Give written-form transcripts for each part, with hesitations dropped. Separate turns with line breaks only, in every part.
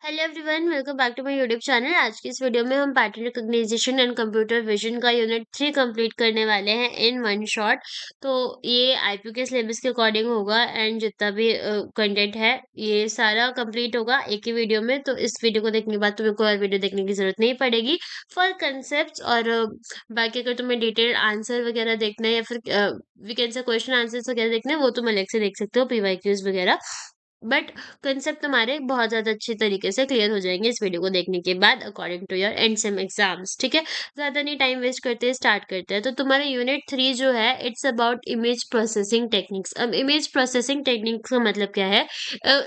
Hello everyone, welcome back to my YouTube channel. आज की इस वीडियो में हम pattern recognition and computer vision का यूनिट 3 कंप्लीट करने वाले हैं इन वन शॉट। तो ये आईपी के सिलेबस के अकॉर्डिंग होगा एंड जितना भी कंटेंट है ये सारा कंप्लीट होगा एक ही वीडियो में। तो इस वीडियो को देखने के बाद तुम्हें कोई और वीडियो देखने की जरूरत नहीं पड़ेगी फॉर कंसेप्ट। और बाकी अगर तुम्हें डिटेल्ड आंसर वगैरह देखना है या फिर we can say question answers वगैरह देखना है वो तुम अलग से देख सकते हो, पीवाईक्यूज वगैरह। बट कंसेप्ट तुम्हारे बहुत ज्यादा अच्छे तरीके से क्लियर हो जाएंगे इस वीडियो को देखने के बाद according to your end sem exams. ठीक है, ज्यादा नहीं टाइम वेस्ट करते, स्टार्ट करते हैं। तो तुम्हारा यूनिट 3 जो है it's about image processing techniques. अब इमेज प्रोसेसिंग टेक्निक्स का मतलब क्या है?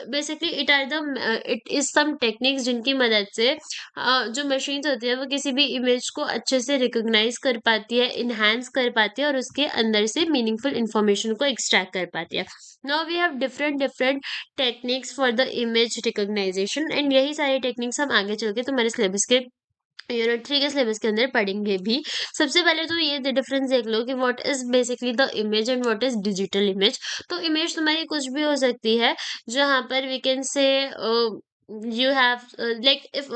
Basically it is some techniques जिनकी मदद से जो मशीन्स होती है वो किसी भी इमेज को अच्छे से रिकॉग्नाइज कर पाती है, इनहांस कर पाती है और उसके अंदर से मीनिंगफुल इंफॉर्मेशन को एक्सट्रैक्ट कर पाती है। Now we have different different techniques for the image recognization and यही सारी टेक्निक्स हम आगे चल के तुम्हारे सिलेबस के यूनिट 3 के सिलेबस के अंदर पढ़ेंगे भी। सबसे पहले तो ये डिफरेंस देख लो कि what is basically the image and what is digital image. तो इमेज तुम्हारी कुछ भी हो सकती है, जहां पर we can say you have like if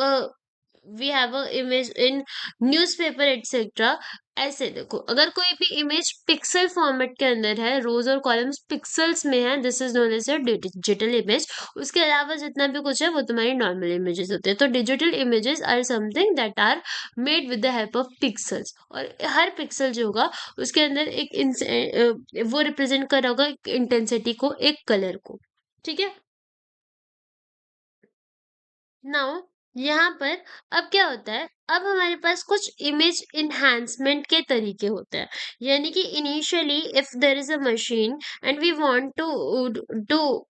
we have a image in newspaper etcetera. ऐसे देखो, अगर कोई भी इमेज पिक्सल फॉर्मेट के अंदर है, रोज और कॉलम्स पिक्सल्स में है, this is known as a digital image. उसके अलावा जितना भी कुछ है वो तुम्हारी नॉर्मल इमेजेस होते हैं। तो digital images are something that are made with the help of pixels. और हर पिक्सल जो होगा उसके अंदर वो रिप्रेजेंट कर रहा होगा एक इंटेंसिटी को, एक कलर को। ठीक है। नाउ यहाँ पर अब क्या होता है, अब हमारे पास कुछ इमेज इन्हांसमेंट के तरीके होते हैं। यानी कि initially if there is a machine and we want to do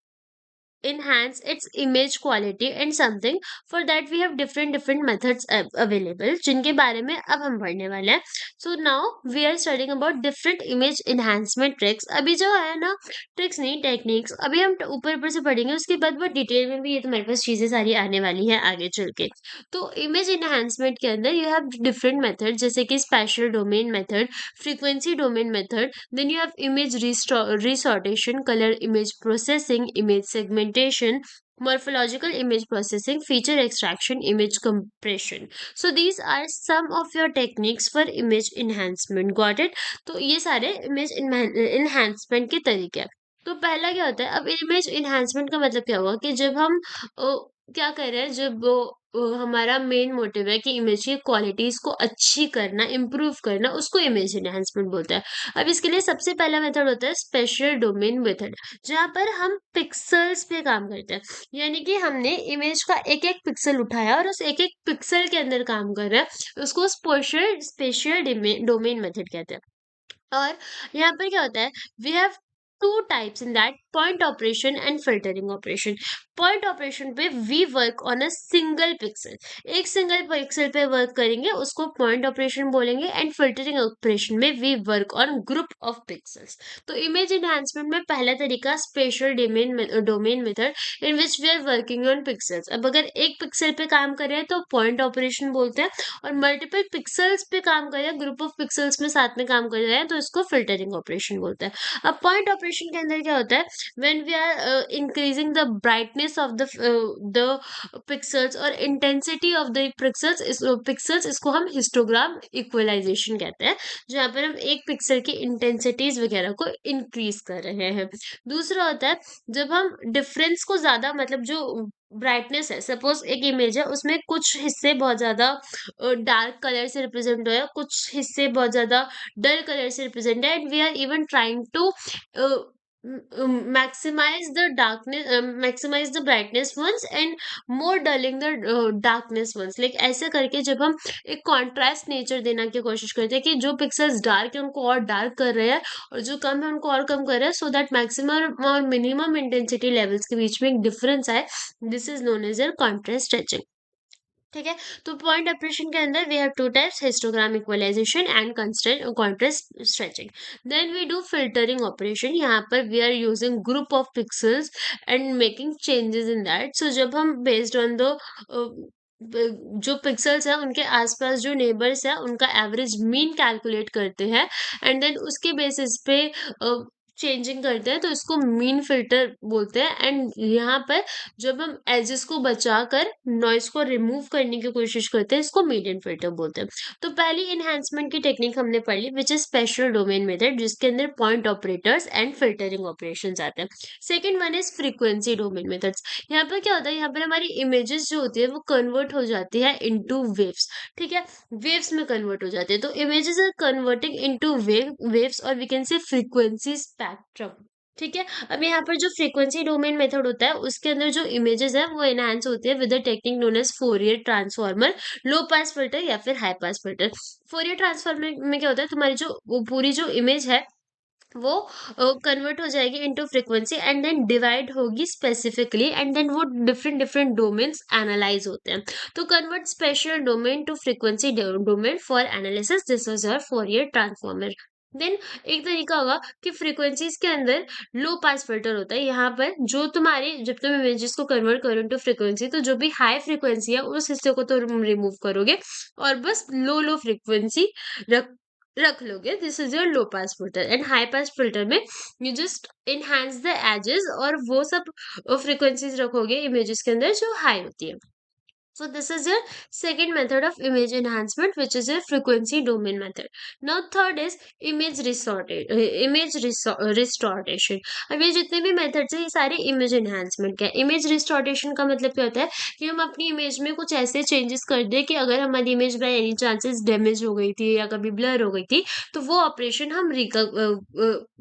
enhance its image quality and something, for that we have different methods available जिनके बारे में अब हम पढ़ने वाले हैं। so now we are studying about different image enhancement tricks। अभी जो है ना, ट्रिक्स नहीं टेक्निक्स, अभी हम ऊपर ऊपर से पढ़ेंगे, उसके बाद वो डिटेल में भी ये तुम्हारे पास चीजें सारी आने वाली है आगे चल के। तो इमेज इनहेंसमेंट के अंदर यू हैव डिफरेंट मेथड, जैसे कि special domain method, frequency domain method, then you have image resortation, color image processing, image segmentation, morphological image processing, feature extraction, image compression. So these are some of your techniques for image enhancement. Got it? तो ये सारे image enhancement के तरीके हैं। तो पहला क्या होता है, अब इमेज इन्हांसमेंट का मतलब क्या हुआ कि जब हम क्या कर रहे हैं, जब हमारा मेन मोटिव है कि इमेज की क्वालिटीज को अच्छी करना, इम्प्रूव करना, उसको इमेज एनहांसमेंट बोलते हैं। अब इसके लिए सबसे पहला मेथड होता है स्पेशल डोमेन मेथड, जहां पर हम पिक्सल्स पे काम करते हैं। यानी कि हमने इमेज का एक एक पिक्सल उठाया और उस एक एक पिक्सल के अंदर काम कर रहा है, उसको स्पेशल स्पेशल डोमेन मेथड कहते हैं। और यहाँ पर क्या होता है, we have two types in that, point operation and filtering operation. Point operation पे we work on a single pixel, एक सिंगल पिक्सल पे वर्क करेंगे, उसको पॉइंट ऑपरेशन बोलेंगे। एंड फिल्टरिंग ऑपरेशन में we work on group of pixels. तो image enhancement में पहला तरीका spatial domain method, in which we are working on pixels. अब अगर एक पिक्सल पे काम कर रहे हैं तो पॉइंट ऑपरेशन बोलते हैं, और मल्टीपल पिक्सल्स पे काम कर रहे हैं, ग्रुप ऑफ पिक्सल्स में साथ में काम कर रहे हैं, तो इसको फिल्टरिंग ऑपरेशन बोलते हैं। अब पॉइंट ऑपरेशन के अंदर क्या होता है, when we are increasing the brightness of the pixels और इंटेंसिटी ऑफ द पिक्सल्स, इसको हम हिस्टोग्राम इक्वलाइजेशन कहते हैं, जहां पर हम एक पिक्सल की इंटेंसिटीज वगैरह को इंक्रीज कर रहे हैं। दूसरा होता है जब हम डिफरेंस को ज्यादा, मतलब जो ब्राइटनेस है, सपोज एक इमेज है उसमें कुछ हिस्से बहुत ज्यादा डार्क कलर से रिप्रेजेंट हुआ है, कुछ हिस्से बहुत ज्यादा डल कलर से रिप्रेजेंट है, and we are even trying to maximize the brightness ones and more dulling the darkness ones। Like ऐसे करके जब हम एक कॉन्ट्रास्ट नेचर देना की कोशिश करते हैं कि जो पिक्सल्स डार्क है उनको और डार्क कर रहे हैं और जो कम है उनको और कम कर रहे हैं, सो दैट मैक्सिमम और मिनिमम इंटेंसिटी लेवल्स के बीच में एक डिफरेंस आए, this is known as a contrast stretching. ठीक है। तो पॉइंट ऑपरेशन के अंदर we have two types, histogram equalization and contrast stretching. Then we do filtering operation, यहाँ पर we are using group of pixels and making changes in that. So जब हम based on the जो pixels है उनके आसपास जो नेबर्स है उनका एवरेज मीन कैलकुलेट करते हैं, एंड देन उसके बेसिस पे चेंजिंग करते हैं तो इसको मीन फिल्टर बोलते हैं। एंड यहाँ पर जब हम एजेस को बचाकर नॉइस को रिमूव करने की कोशिश करते हैं, इसको मीडियन फिल्टर बोलते हैं। तो पहली इन्हांसमेंट की टेक्निक हमने पढ़ ली, which is spatial domain method, जिसके अंदर point operators and filtering operations आते हैं। Second one is frequency domain methods. यहाँ पर क्या होता है, यहाँ पर हमारी इमेजेस जो होती है वो कन्वर्ट हो जाती है इनटू वेव्स। ठीक है, वेव्स में कन्वर्ट हो जाते हैं, तो images are converting into waves, और we can say frequency spectrum. ठीक है, अब यहाँ पर जो फ्रीक्वेंसी डोमेन मेथड होता है उसके अंदर जो इमेजेस है वो एनहांस होती है with the technique known as Fourier transformer, low pass filter या फिर high pass filter. Fourier transformer में क्या होता है, तुम्हारी जो वो पूरी जो इमेज है वो कन्वर्ट हो जाएगी into frequency and then divide होगी स्पेसिफिकली, एंड देन वो डिफरेंट डिफरेंट डोमेन्स एनालाइज होते हैं। तो convert spatial domain to frequency domain for analysis, this is your Fourier transformer. Then एक तरीका होगा कि फ्रीक्वेंसीज के अंदर लो पास फिल्टर होता है। यहाँ पर जो तुम्हारी जब तुम इमेजेस को कन्वर्ट करो इनटू फ्रीक्वेंसी, तो जो भी हाई फ्रीक्वेंसी है उस हिस्से को तो तुम रिमूव करोगे और बस लो लो फ्रीक्वेंसी रख रख लोगे। This is your low pass filter. And high pass filter में you just enhance the edges और वो सब फ्रीक्वेंसीज रखोगे इमेजेस के अंदर जो हाई होती है। So this is your second method of image enhancement, which is your frequency domain method. Now third is restoration. अब ये जितने भी methods है ये सारे image enhancement के हैं। Image restoration का मतलब क्या होता है कि हम अपनी image में कुछ ऐसे changes कर दें कि अगर हमारी image by any chances damage हो गई थी या कभी blur हो गई थी, तो वो operation हम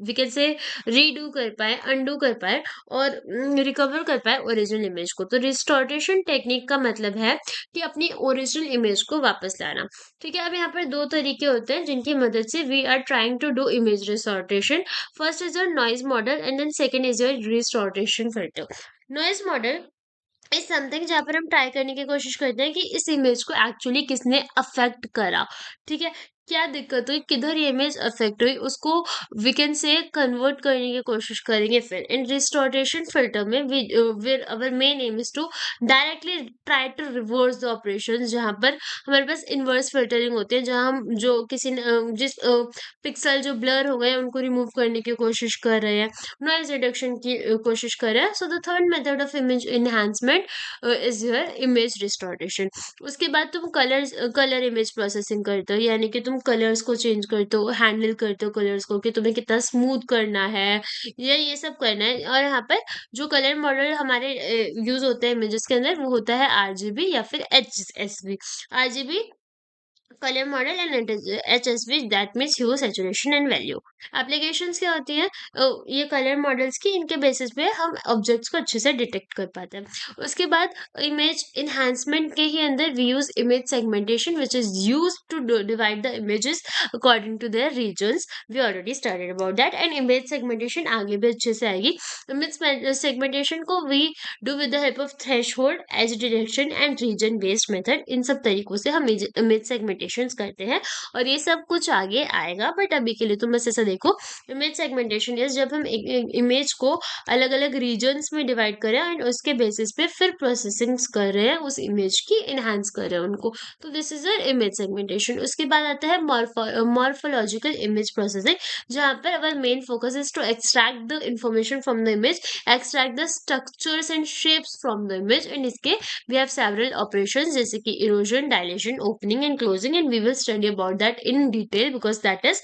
we can say redo कर पाए, undo कर पाए और रिकवर कर पाए ओरिजिनल इमेज को। तो रिस्टोरेशन टेक्निक का मतलब है कि अपनी ओरिजिनल इमेज को वापस लाना। ठीक है, अब यहाँ पर दो तरीके होते हैं जिनकी मदद से we are trying to do image restoration. First is your noise model and then second is your restoration filter. Noise model is something जहाँ पर हम ट्राई करने की कोशिश करते हैं कि इस इमेज को एक्चुअली किसने अफेक्ट करा। ठीक है, क्या दिक्कत हुई, किधर ये इमेज अफेक्ट हुई, उसको वी कैन से कन्वर्ट करने की कोशिश करेंगे। फिर इन रिस्टोरेशन फिल्टर में our main aim is to directly try to reverse the operation, जहाँ पर हमारे पास इनवर्स फिल्टरिंग होती है, जहाँ हम जो किसी जिस पिक्सल जो ब्लर हो गए उनको रिमूव करने की कोशिश कर रहे हैं, नॉइज रिडक्शन की कोशिश कर रहे हैं। So the third method of image enhancement is your image restoration. उसके बाद तुम कलर इमेज प्रोसेसिंग करते हो, यानी कि तुम कलर्स को चेंज करते हो, हैंडल करते हो कलर्स को कि तुम्हें कितना स्मूथ करना है या ये सब करना है। और यहाँ पर जो कलर मॉडल हमारे यूज होते हैं इमेजेस के अंदर वो होता है आरजीबी या फिर HSV. RGB colour model and HSV, that means hue saturation and value. Applications क्या होती हैं, ये कलर मॉडल्स की, इनके बेसिस पे हम ऑब्जेक्ट्स को अच्छे से डिटेक्ट कर पाते हैं। उसके बाद इमेज इन्हांसमेंट के ही अंदर we use image segmentation, which is use to divide the images according to their regions. We already started about that, and image segmentation आगे भी अच्छे से आएगी। इमेज सेगमेंटेशन को we do with the help of threshold, edge detection and region based method. इन सब तरीकों से हम इमेज सेगमेंटेशन करते हैं और ये सब कुछ आगे आएगा, बट अभी के लिए तुम बस ऐसा देखो, इमेज सेगमेंटेशन इज जब हम इमेज को अलग अलग रीजन्स में डिवाइड करें एंड उसके बेसिस पे फिर प्रोसेसिंग कर रहे हैं उस इमेज की, इनहांस कर रहे हैं उनको। तो दिस इज इमेज सेगमेंटेशन। उसके बाद आता है मॉर्फोलॉजिकल इमेज प्रोसेसिंग, जहाँ पर our main focus is to extract the information from the image, extract the structures and shapes from the image. And इसके we have several operations जैसे कि erosion, dilation, opening and closing, and we will study about that in detail because that is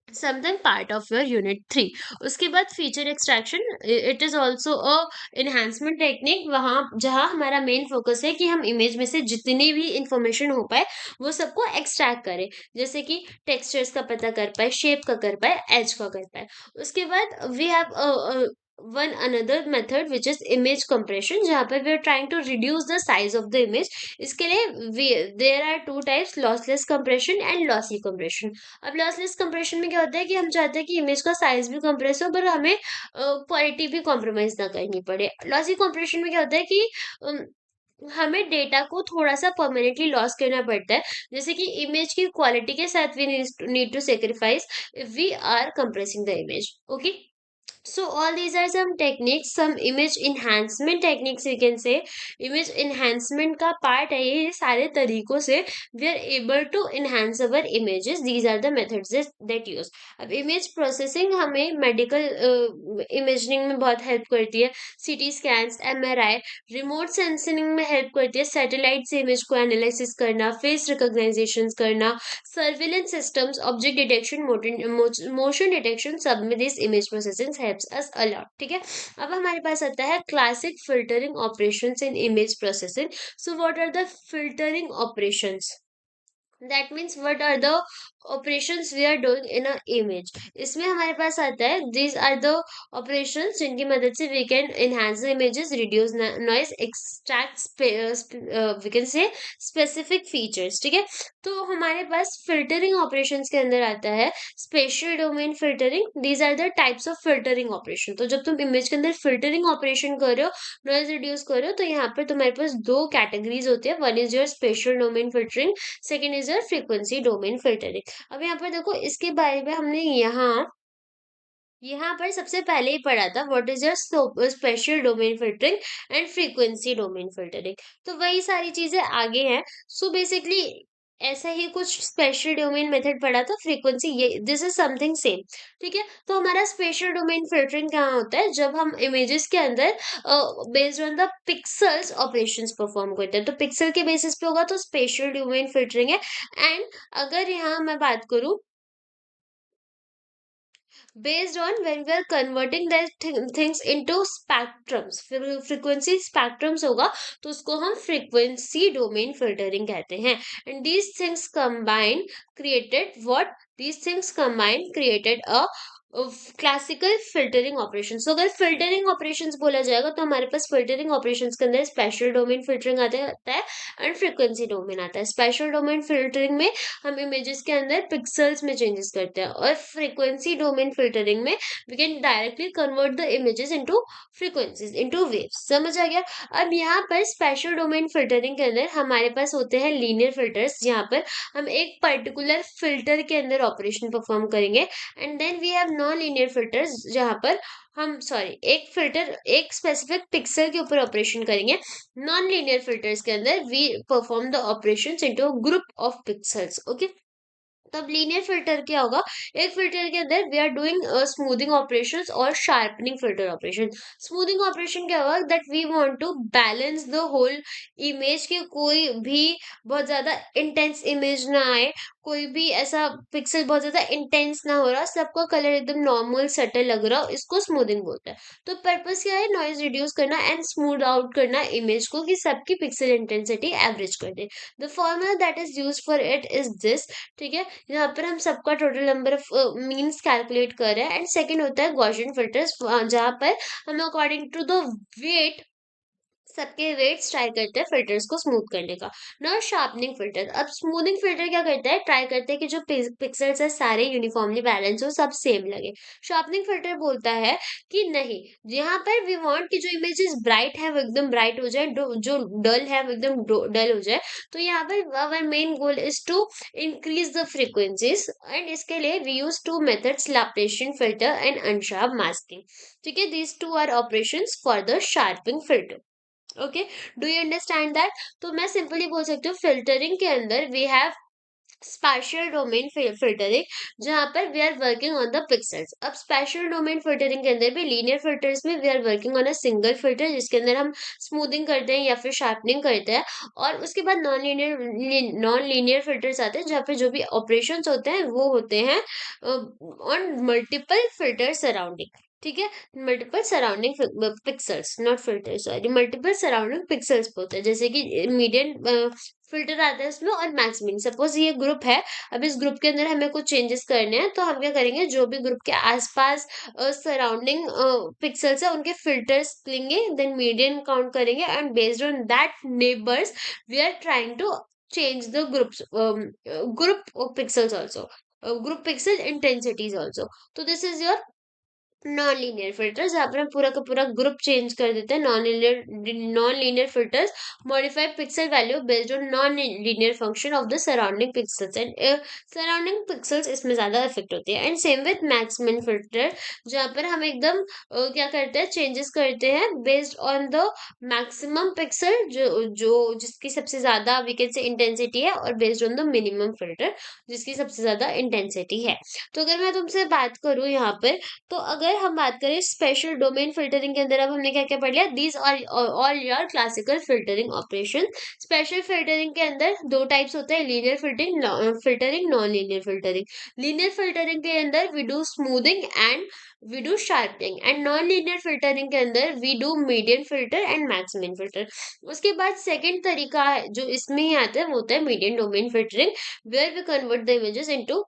something part of your unit 3। उसके बाद feature extraction, it is also a enhancement technique, वहाँ जहाँ हमारा main focus है कि हम image में से जितनी भी इंफॉर्मेशन हो पाए वो सबको एक्सट्रैक्ट करें, जैसे कि टेक्सचर्स का पता कर पाए, शेप का कर पाए, एज का कर पाए। उसके बाद we have one another method which is image compression, जहाँ पर we are trying to reduce the size of the image। इसके लिए there are two types, lossless compression and lossy compression। अब लॉसलेस कंप्रेशन में क्या होता है कि हम चाहते हैं कि इमेज का साइज भी कंप्रेस हो पर हमें क्वालिटी भी कॉम्प्रोमाइज ना करनी पड़े। लॉसी कंप्रेशन में क्या होता है कि हमें डेटा को थोड़ा सा परमानेंटली लॉस करना पड़ता है, जैसे कि इमेज की क्वालिटी के साथ we need to sacrifice if we are compressing the image. Okay, So all these are some techniques, some image enhancement techniques we can say. Image enhancement का part है ये सारे तरीकों से we are able to enhance our images. These are the methods that use. अब image processing हमें medical imaging में बहुत help करती है. CT scans, MRI, remote sensing में help करती है. Satellite से image को analysis करना, face recognition करना, surveillance systems, object detection, motion detection, सब में this image processing helps us a lot. ठीक है. अब हमारे पास आता है classic filtering operations in image processing. So what are the filtering operations? That means what are the operations we are doing in a image. इसमें हमारे पास आता है these are the operations जिनकी मदद से we can enhance the images, reduce noise, extract we can say specific features. ठीक है. तो हमारे पास filtering operations के अंदर आता है spatial domain filtering. These are the types of filtering operation. तो जब तुम image के अंदर filtering operation कर रहे हो, noise reduce कर रहे हो, तो यहाँ पर तुम्हारे पास दो categories होती है. One is your spatial domain filtering, second is your frequency domain filtering. अब यहाँ पर देखो इसके बारे में हमने यहाँ पर सबसे पहले ही पढ़ा था what is your special domain filtering and frequency domain filtering. तो वही सारी चीजें आगे हैं. सो बेसिकली ऐसा ही कुछ स्पेशल डोमेन मेथड पढ़ा था. फ्रीक्वेंसी ये दिस इज समथिंग सेम. ठीक है. तो हमारा स्पेशल डोमेन फिल्टरिंग कहाँ होता है? जब हम इमेजेस के अंदर based on the pixels operations perform करते हैं. तो पिक्सल के बेसिस पे होगा तो स्पेशल डोमेन फिल्टरिंग है. एंड अगर यहाँ मैं बात करूँ based on when we are converting that things into spectrums, frequency spectrums होगा तो उसको हम frequency domain filtering कहते हैं. And these things combined created a classical filtering operation. तो अगर फिल्टरिंग ऑपरेशंस बोला जाएगा तो हमारे पास फिल्टरिंग ऑपरेशंस के अंदर स्पेशल डोमेन फिल्टरिंग आता है एंड फ्रीक्वेंसी डोमेन आता है. स्पेशल डोमेन फिल्टरिंग में हम इमेजेस के अंदर पिक्सल्स में चेंजेस करते हैं और फ्रीक्वेंसी डोमेन फिल्टरिंग में we can directly convert the images into frequencies, into waves. समझ आ गया? अब यहाँ पर स्पेशल डोमेन फिल्टरिंग के अंदर हमारे पास होते हैं लीनियर फिल्टर्स, जहाँ पर हम एक पर्टिकुलर फिल्टर के अंदर ऑपरेशन परफॉर्म करेंगे. And then we have non linear filters जहां पर हम एक फिल्टर एक स्पेसिफिक पिक्सल के ऊपर ऑपरेशन करेंगे. नॉन लीनियर फिल्टर्स के अंदर we perform the operations into group of pixels. Okay. तब लीनियर फिल्टर क्या होगा? एक फिल्टर के अंदर we are doing smoothing operations और sharpening filter operation. Smoothing operation क्या होगा? That we want to balance the whole image के कोई भी बहुत ज्यादा इंटेंस इमेज ना आए, कोई भी ऐसा पिक्सल बहुत ज्यादा इंटेंस ना हो रहा, सबका कलर एकदम नॉर्मल सटल लग रहा हो, इसको स्मूथिंग बोलते हैं. तो पर्पस क्या है? नॉइज रिड्यूस करना एंड स्मूथ आउट करना इमेज को कि सबकी पिक्सल इंटेंसिटी एवरेज कर दे. The formula that is used for it is this. ठीक है. यहाँ पर हम सबका total number of means calculate कर रहे हैं. एंड सेकंड होता है गॉसियन फिल्टर्स, जहाँ पर हम अकॉर्डिंग टू द वेट सबके वेट्स ट्राई करते हैं फिल्टर्स को स्मूथ करने का. ना शार्पनिंग फिल्टर. अब स्मूथिंग फिल्टर क्या करता है? ट्राई करते हैं कि जो पिक्सल्स है सारे यूनिफॉर्मली बैलेंस हो, सब सेम लगे. शार्पनिंग फिल्टर बोलता है कि नहीं, यहाँ पर वी वांट कि जो इमेजेस ब्राइट है वो एकदम ब्राइट हो जाए, जो डल है वो एकदम डल हो जाए. तो यहाँ पर our main goal is to increase the frequencies. And इसके लिए we use two methods, Laplacian filter and unsharp masking. ठीक है. These two are operations for the sharping filter. Okay. Do you understand that? तो मैं simply बोल सकती हूँ filtering के अंदर we have spatial domain filtering, जहां पर we are working on the pixels. अब स्पेशल डोमेन फिल्टरिंग के अंदर भी लीनियर फिल्टर्स में we are working on a single filter जिसके अंदर हम स्मूथिंग करते हैं या फिर शार्पनिंग करते हैं. और उसके बाद नॉन लीनियर फिल्टर्स आते हैं जहाँ पे जो भी ऑपरेशंस होते हैं वो होते हैं ऑन मल्टीपल फिल्टर सराउंडिंग. ठीक है. Multiple surrounding pixels, not filter, sorry, multiple surrounding pixels बोलते हैं. जैसे कि मीडियन फिल्टर आता है उसमें और मैक्सिमम. सपोज ये ग्रुप है, अब इस ग्रुप के अंदर हमें कुछ चेंजेस करने हैं तो हम क्या करेंगे? जो भी ग्रुप के आसपास सराउंडिंग पिक्सल्स है उनके फिल्टर्स लेंगे, देन मीडियन काउंट करेंगे and based on that neighbours we are trying to change the group of pixels also, group pixel intensities also. So this is your non linear filters, जहाँ पर हम पूरा का पूरा ग्रुप चेंज कर देते हैं। Non linear filters modify pixel value based on non linear function of the surrounding pixels, and surrounding pixels इसमें ज्यादा इफेक्ट होती है। And same with maxmin filter, जहाँ पर हम एकदम क्या करते हैं, चेंजेस करते हैं based on the maximum pixel, जो जिसकी सबसे ज्यादा वी कैन से इंटेंसिटी है, और based on the minimum filter जिसकी सबसे ज्यादा इंटेंसिटी है। तो अगर मैं तुमसे बात करूँ यहाँ पर, तो अगर हम बात करें स्पेशल डोमेन फिल्टरिंग के अंदर, अब हमने क्या क्या पढ़ लिया, these are all your classical filtering operation. Spatial filtering के अंदर दो टाइप्स होते हैं, linear filtering, non linear filtering. Linear filtering के अंदर we do smoothing and we do sharpening, and non linear filtering के अंदर we do median filter and maximum filter. उसके बाद सेकेंड तरीका है जो इसमें ही आता है, वो होता है median domain filtering, where we convert the images into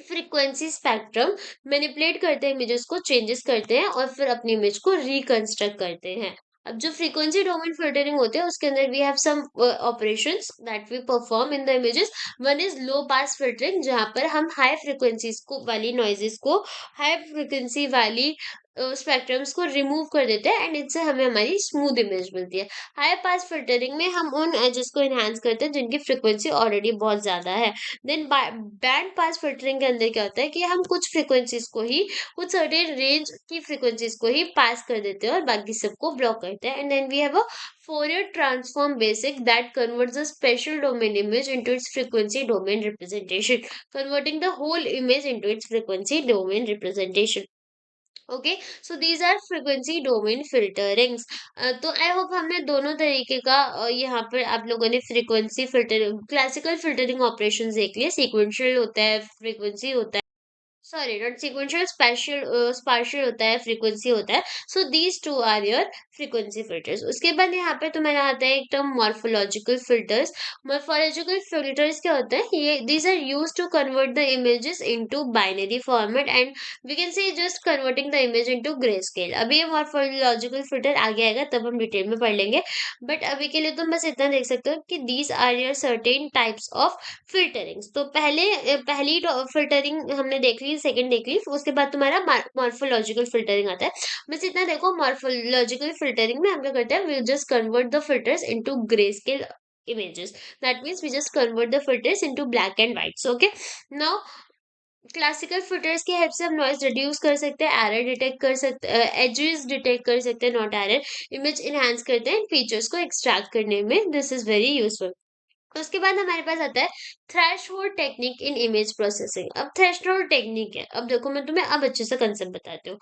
frequency spectrum, manipulate करते हैं इमेजेस को, चेंजेस करते हैं और फिर अपनी इमेज को रिकंस्ट्रक्ट करते हैं। अब जो फ्रीक्वेंसी डोमेन फिल्टरिंग होते हैं उसके अंदर we have some operations that we perform in the images. One is low pass filtering, जहां पर हम हाई फ्रीक्वेंसीज को वाली नॉइजेस को, हाई फ्रीक्वेंसी वाली स्पेक्ट्रम्स को रिमूव कर देते हैं, एंड इनसे हमें हमारी स्मूथ इमेज मिलती है। हाई पास फिल्टरिंग में हम उन एजेस को एनहांस करते हैं जिनकी फ्रीक्वेंसी ऑलरेडी बहुत ज्यादा है। देन बैंड पास फिल्टरिंग के अंदर क्या होता है कि हम कुछ फ्रीक्वेंसीज को ही, कुछ सर्टेन रेंज की फ्रीक्वेंसीज को ही पास कर देते हैं और बाकी सबको ब्लॉक करते हैं। And then we have a Fourier transform basic that converts a special domain image into its frequency domain representation, converting the whole image into its frequency domain representation. Okay, so these are frequency domain filterings. तो I hope हमने दोनों तरीके का यहाँ पर आप लोगों ने frequency filter, classical filtering operations देख लिए, सीक्वेंशियल होता है, फ्रीक्वेंसी होता है, सॉरी नॉट सीक्वेंशियल, स्पार्शियल होता है, फ्रीक्वेंसी होता है। So these two are your frequency filters. उसके बाद यहाँ पे तुम्हारा आता है एक term morphological filters. Morphological filters क्या होते हैं, ये these are use to convert the images into binary format, and we can say just converting the image into grey scale. अभी ये मॉर्फोलॉजिकल फिल्टर आगे आएगा तब हम डिटेल में पढ़ लेंगे, बट अभी के लिए तुम बस इतना देख सकते हो कि these are your certain types of filterings. तो पहली फिल्टरिंग हमने देख ली, सेकंड देख ली, उसके बाद तुम्हारा मॉर्फोलॉजिकल फिल्टरिंग आता है। बस इतना देखो, मॉर्फोलॉजिकल फिल्टरिंग में हम क्या करते हैं, we just convert the filters into grey scale images. That means we just convert the filters into black and white. So okay, now classical filters की हेल्प से हम नॉइज रिड्यूस कर सकते हैं, एरर डिटेक्ट कर सकते हैं, एजेस डिटेक्ट कर सकते हैं, नॉट एरर, इमेज इनहांस करते हैं, फीचर्स को एक्सट्रैक्ट करने में दिस इज वेरी यूजफुल। उसके बाद हमारे पास आता है threshold technique in image processing. अब थ्रेशहोल्ड टेक्निक है, अब देखो मैं तुम्हें अब अच्छे से कंसेप्ट बताती हूँ।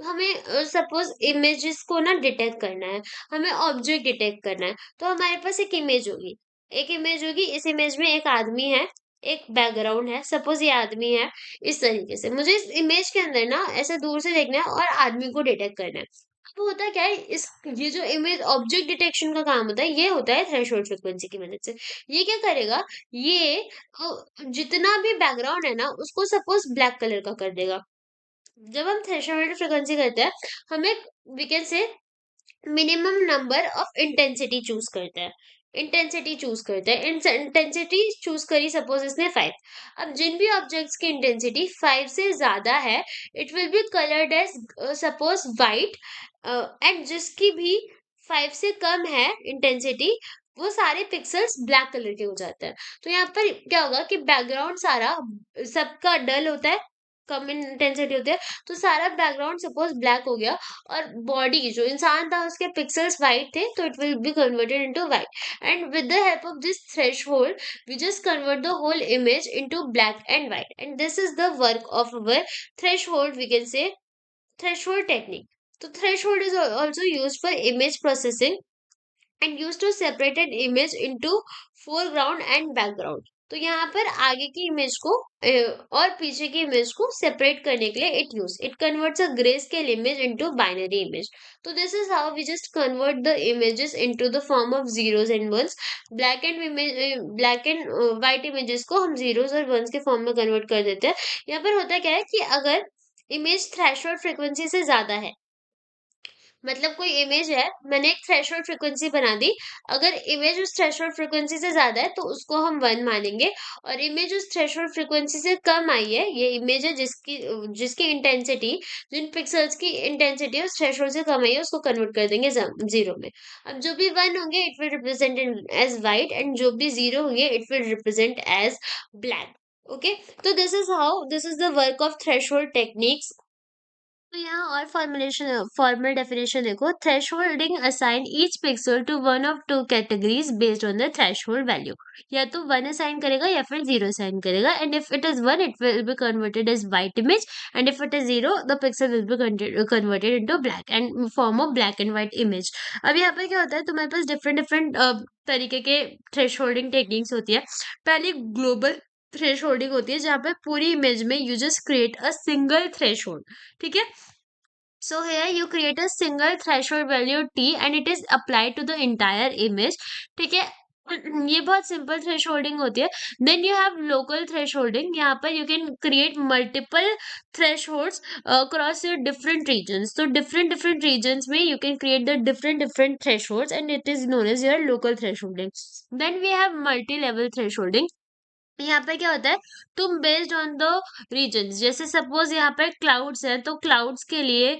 हमें सपोज इमेजेस को ना डिटेक्ट करना है, हमें ऑब्जेक्ट डिटेक्ट करना है, तो हमारे पास एक इमेज होगी, एक इमेज होगी, इस इमेज में एक आदमी है, एक बैकग्राउंड है, सपोज ये आदमी है। इस तरीके से मुझे इस इमेज के अंदर ना ऐसे दूर से देखना है और आदमी को डिटेक्ट करना है। अब होता क्या है, इस ये जो इमेज ऑब्जेक्ट डिटेक्शन का काम होता है, ये होता है थ्रेशोल्ड फ्रीक्वेंसी की मदद से। ये क्या करेगा, ये जितना भी बैकग्राउंड है ना उसको सपोज ब्लैक कलर का कर देगा। जब हम थ्रेशोल्ड फ्रीक्वेंसी करते हैं, हमें we can say minimum number of intensity choose करते हैं, इंटेंसिटी चूज करते हैं, इंटेंसिटी चूज करी सपोज इसने 5। अब जिन भी ऑब्जेक्ट्स की इंटेंसिटी 5 से ज्यादा है, it will be coloured as suppose white, and जिसकी भी 5 से कम है इंटेंसिटी, वो सारे पिक्सेल्स ब्लैक कलर के हो जाते हैं। तो यहाँ पर क्या होगा कि बैकग्राउंड सारा सबका डल होता है, कम इंटेंसिटी होती है, तो सारा बैकग्राउंड सपोज ब्लैक हो गया, और बॉडी जो इंसान था उसके पिक्सेल्स वाइट थे, तो it will be converted into white, and with the help of this threshold we just convert the whole image into black and white, and this is the work of our threshold, we can say threshold technique. So threshold is also used for image processing and used to separate an image into foreground and background. तो यहाँ पर आगे की image को और पीछे की image को सेपरेट करने के लिए it converts a grey scale image into binary image. तो this is how we just convert the images into the form of zeros and ones. Black and white images को हम जीरोस और once के form में convert कर देते हैं। यहाँ पर होता क्या है कि अगर इमेज थ्रेशोल्ड फ्रीक्वेंसी से ज्यादा है, मतलब कोई इमेज है, मैंने एक थ्रेशोल्ड फ्रीक्वेंसी बना दी। अगर इमेज उस थ्रेशोल्ड फ्रीक्वेंसी से ज्यादा है तो उसको हम 1 मानेंगे, और इमेज उस थ्रेशोल्ड फ्रीक्वेंसी से कम आई है, ये इमेज है जिसकी जिसकी इंटेंसिटी, जिन पिक्सल्स की इंटेंसिटी उस थ्रेशोल्ड से कम आई है, उसको कन्वर्ट कर देंगे जीरो में। अब जो भी 1 होंगे it will represent as white, and जो भी 0 होंगे it will represent as black. Okay, तो this is the work of threshold techniques. तो यहाँ और फॉर्मल डेफिनेशन देखो, thresholding assign each pixel to one of two categories based on the threshold value. या तो 1 असाइन करेगा या फिर 0 असाइन करेगा, and if it is 1 it will be converted as white image, and if it is 0 the pixel will be converted into black and form of black and white image. अब यहाँ पर क्या होता है, तुम्हारे पास डिफरेंट डिफरेंट तरीके के thresholding techniques होती है। पहली ग्लोबल थ्रेशोल्डिंग होती है, जहाँ पे पूरी इमेज में you just create a single threshold. ठीक है, so here you create a single threshold value t and it is applied to the entire image. ठीक है, ये बहुत सिंपल थ्रेशोल्डिंग होती है। Then you have local thresholding, यहाँ पर you can create multiple thresholds across your different regions. तो different different regions में you can create the different different thresholds and it is known as your local thresholding. Then we have multi level thresholding. यहाँ पे क्या होता है, तुम based on the region, जैसे suppose यहाँ पर क्लाउड्स है तो क्लाउड्स के लिए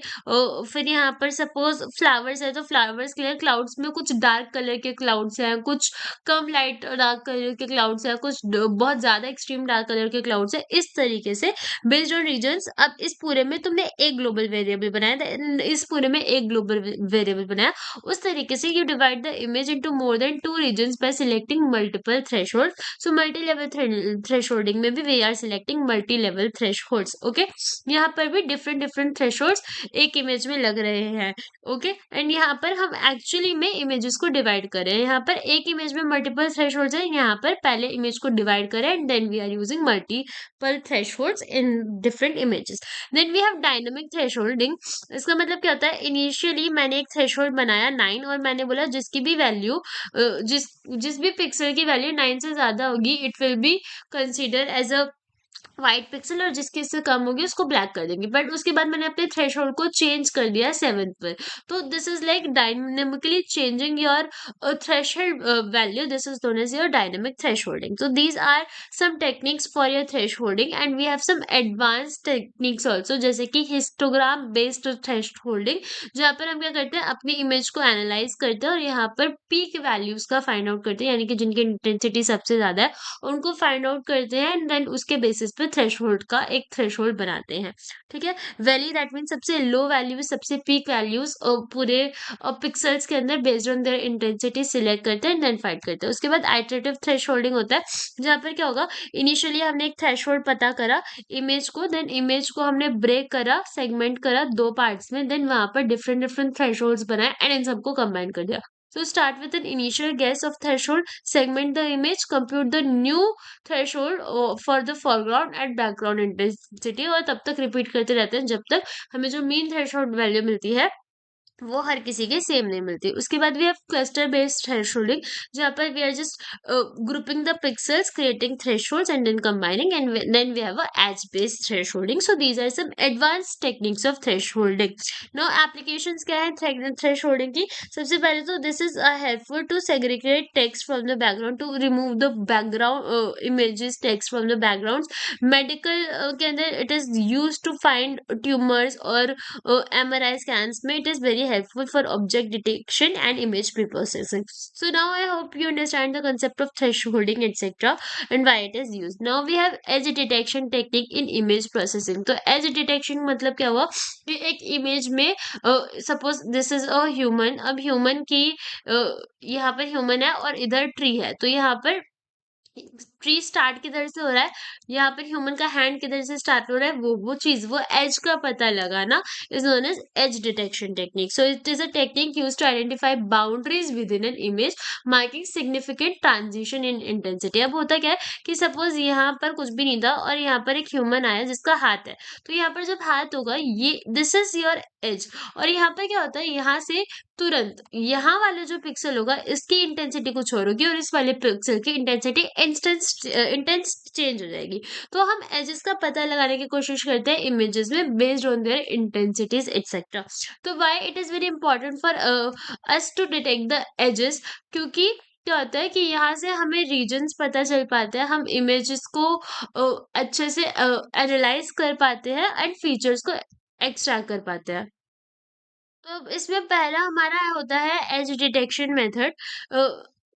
फिर यहाँ पर सपोज फ्लावर्स है तो फ्लावर्स के लिए क्लाउड्स में कुछ डार्क कलर के क्लाउड्स हैं, कुछ कम लाइट डार्क कलर के क्लाउड्स हैं, कुछ बहुत ज्यादा एक्सट्रीम डार्क कलर के क्लाउड्स है। इस तरीके से बेस्ड ऑन रीजन्स, अब इस पूरे में तुमने एक ग्लोबल वेरिएबल बनाया, इस पूरे में एक ग्लोबल वेरिएबल बनाया। उस तरीके से you divide the image into more than 2 regions by selecting multiple threshold. So multi level thresholding में भी we are selecting multi level thresholds. Okay, यहाँ पर भी डिफरेंट डिफरेंट थ्रेशोल्ड्स एक इमेज में लग रहे हैं। ओके, एंड यहाँ पर हम एक्चुअली में इमेजेस को डिवाइड कर रहे हैं। यहाँ पर एक इमेज में मल्टीपल थ्रेशोल्ड्स है, यहाँ पर पहले इमेज को डिवाइड करें and then we are using multiple thresholds in different images. Then we have dynamic thresholding. इसका मतलब क्या होता है, इनिशियली मैंने एक थ्रेशोल्ड बनाया 9 और मैंने बोला जिसकी भी वैल्यू जिस जिस भी पिक्सल की वैल्यू 9 से ज्यादा होगी it will be consider as a white pixel, और जिसकी इससे कम होगी उसको ब्लैक कर देंगे। बट उसके बाद मैंने अपने थ्रेशोल्ड को चेंज कर दिया 7 पर। तो this is like dynamically changing your threshold value, this is known as your dynamic thresholding. तो these are some techniques for your thresholding and we have some advance techniques also, जैसे कि histogram based thresholding, जहाँ पर हम क्या करते हैं, अपनी इमेज को एनालाइज करते हैं और यहाँ पर पीक वैल्यूज का फाइंड आउट करते हैं, यानी कि जिनकी इंटेंसिटी सबसे ज्यादा है उनको फाइंड आउट करते हैं एंड देन उसके बेसिस पे थ्रेशोल्ड का एक थ्रेशोल्ड बनाते हैं। ठीक है, वैल्यू दैट मीन सबसे लो वैल्यूज, सबसे पीक वैल्यूज पूरे पिक्सल्स के अंदर based on their intensity select करते हैं देन फाइंड करते हैं। उसके बाद आइटरेटिव थ्रेशोल्डिंग होता है, जहाँ पर क्या होगा, इनिशियली हमने एक थ्रेशोल्ड पता करा इमेज को, देन इमेज को हमने ब्रेक करा, सेगमेंट करा 2 पार्ट्स में, देन वहां पर डिफरेंट डिफरेंट थ्रेशोल्ड्स बनाए एंड इन सबको कंबाइन कर दिया। So start with an initial guess of threshold, segment the image, compute the new threshold for the foreground and background intensity, और तब तक रिपीट करते रहते हैं जब तक हमें जो मीन थ्रेशोल्ड वैल्यू मिलती है वो हर किसी के सेम नहीं मिलती। उसके बाद we have cluster based thresholding, जहाँ पर we are just grouping the pixels, creating thresholds and then combining, and then we have a edge based thresholding. So these are some advanced techniques of thresholding. Now applications क्या है thresholding की। सबसे पहले तो this is helpful to segregate text from the background, to remove the background images text from the background. Medical के अंदर it is use to find tumours और MRI scans में it is very helpful for object detection and image preprocessing. So now I hope you understand the concept of thresholding etc. and why it is used. Now we have edge detection technique in image processing. तो edge detection मतलब क्या हुआ कि एक image में suppose this is a human, अब human की यहाँ पर ह्यूमन है और इधर ट्री है, तो यहाँ पर ट्री स्टार्ट किधर से हो रहा है, यहाँ पर ह्यूमन का हैंड किधर से स्टार्ट हो रहा है, वो चीज, वो एज का पता लगाना is known as edge detection technique. So it is a technique use to identify boundaries within an image, marking significant transition in intensity. अब होता क्या है कि सपोज यहाँ पर कुछ भी नहीं था और यहाँ पर एक ह्यूमन आया जिसका हाथ है, तो यहाँ पर जब हाथ होगा ये दिस इज योर एज, और यहाँ पर क्या होता है, यहाँ से तुरंत यहाँ वाले जो पिक्सल होगा इसकी इंटेंसिटी कुछ और होगी और इस वाले पिक्सल की इंटेंसिटी इंस्टेंट इंटेंस चेंज हो जाएगी। तो हम एजेस का पता लगाने की कोशिश करते हैं इमेजेस में based on their intensities etcetera. तो why it is very important for us to detect the edges, क्योंकि क्या होता है कि यहाँ से हमें रीजन्स पता चल पाते हैं, हम इमेजेस को अच्छे से एनालाइज कर पाते हैं एंड फीचर्स को एक्सट्रैक्ट कर पाते हैं। तो इसमें पहला हमारा होता है एज डिटेक्शन मेथड।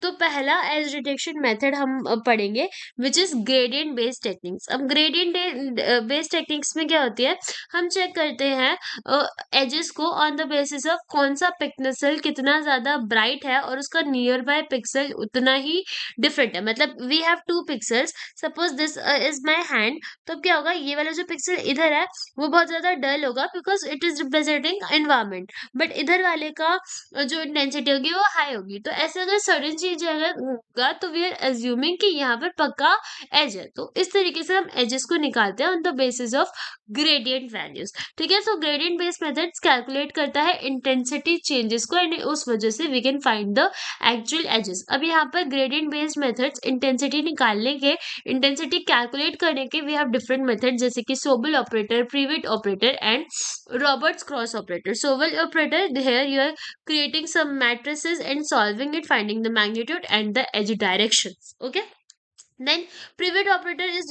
तो पहला एज डिटेक्शन मेथड हम पढ़ेंगे which is gradient based techniques. अब ग्रेडियंट बेस्ड टेक्निक्स में क्या होती है, हम चेक करते हैं एजेस को ऑन द बेसिस ऑफ कौन सा पिक्सेल कितना ज्यादा ब्राइट है और उसका नियर बाय पिक्सल उतना ही डिफरेंट है। मतलब we have two pixels, suppose this is my hand. तो क्या होगा, ये वाला जो पिक्सल इधर है वो बहुत ज्यादा डल होगा because it is representing environment, but इधर वाले का जो इंटेंसिटी होगी वो हाई होगी। तो ऐसे अगर सडन चीज अगर होगा तो वी आर अज्यूमिंग कि यहाँ पर पक्का एज है। तो इस तरीके से हम एजेस को निकालते हैं on the basis of gradient values. ठीक है, so gradient based methods calculate करता है इंटेंसिटी चेंजेस को एंड उस वजह से we can find the actual edges. अब यहाँ पर ग्रेडियंट बेस्ड मेथड्स इंटेंसिटी निकालने के, इंटेंसिटी कैलकुलेट करने के वी हैव डिफरेंट मेथड, जैसे कि Sobel operator, Prewitt operator and Robert's cross operator. So, well, operator, here you are creating some matrices and solving it, finding the magnitude and the edge directions. Okay. Then pivot operator is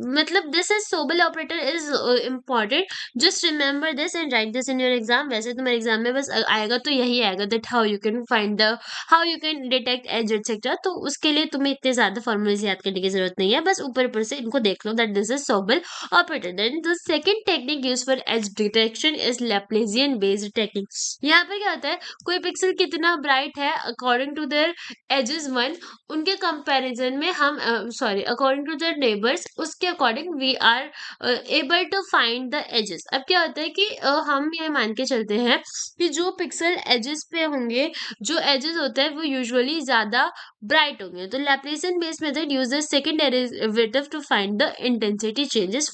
matlab this is Sobel operator is important. Just remember this and write this in your exam. वैसे तुम्हारे exam में बस आएगा तो यही आएगा, that how you can find the, how you can detect edge etc. तो उसके लिए तुम्हें इतने ज्यादा फॉर्मूलेज याद करने की जरूरत नहीं है, बस ऊपर ऊपर से इनको देख लो that this is Sobel operator. Then the second technique used for edge detection is Laplacian based technique. यहाँ पर क्या होता है, कोई पिक्सल कितना ब्राइट है according to their edges one, उनके कंपैरिजन में हम sorry according to the neighbours, उसके according we are able to find the edges. अब क्या होता है कि हम ये मान के चलते हैं कि जो पिक्सल एजेस पे होंगे, जो एजेस होते हैं वो यूजुअली ज्यादा ब्राइट होंगे। तो Laplacian based method use the second derivative to find the intensity changes,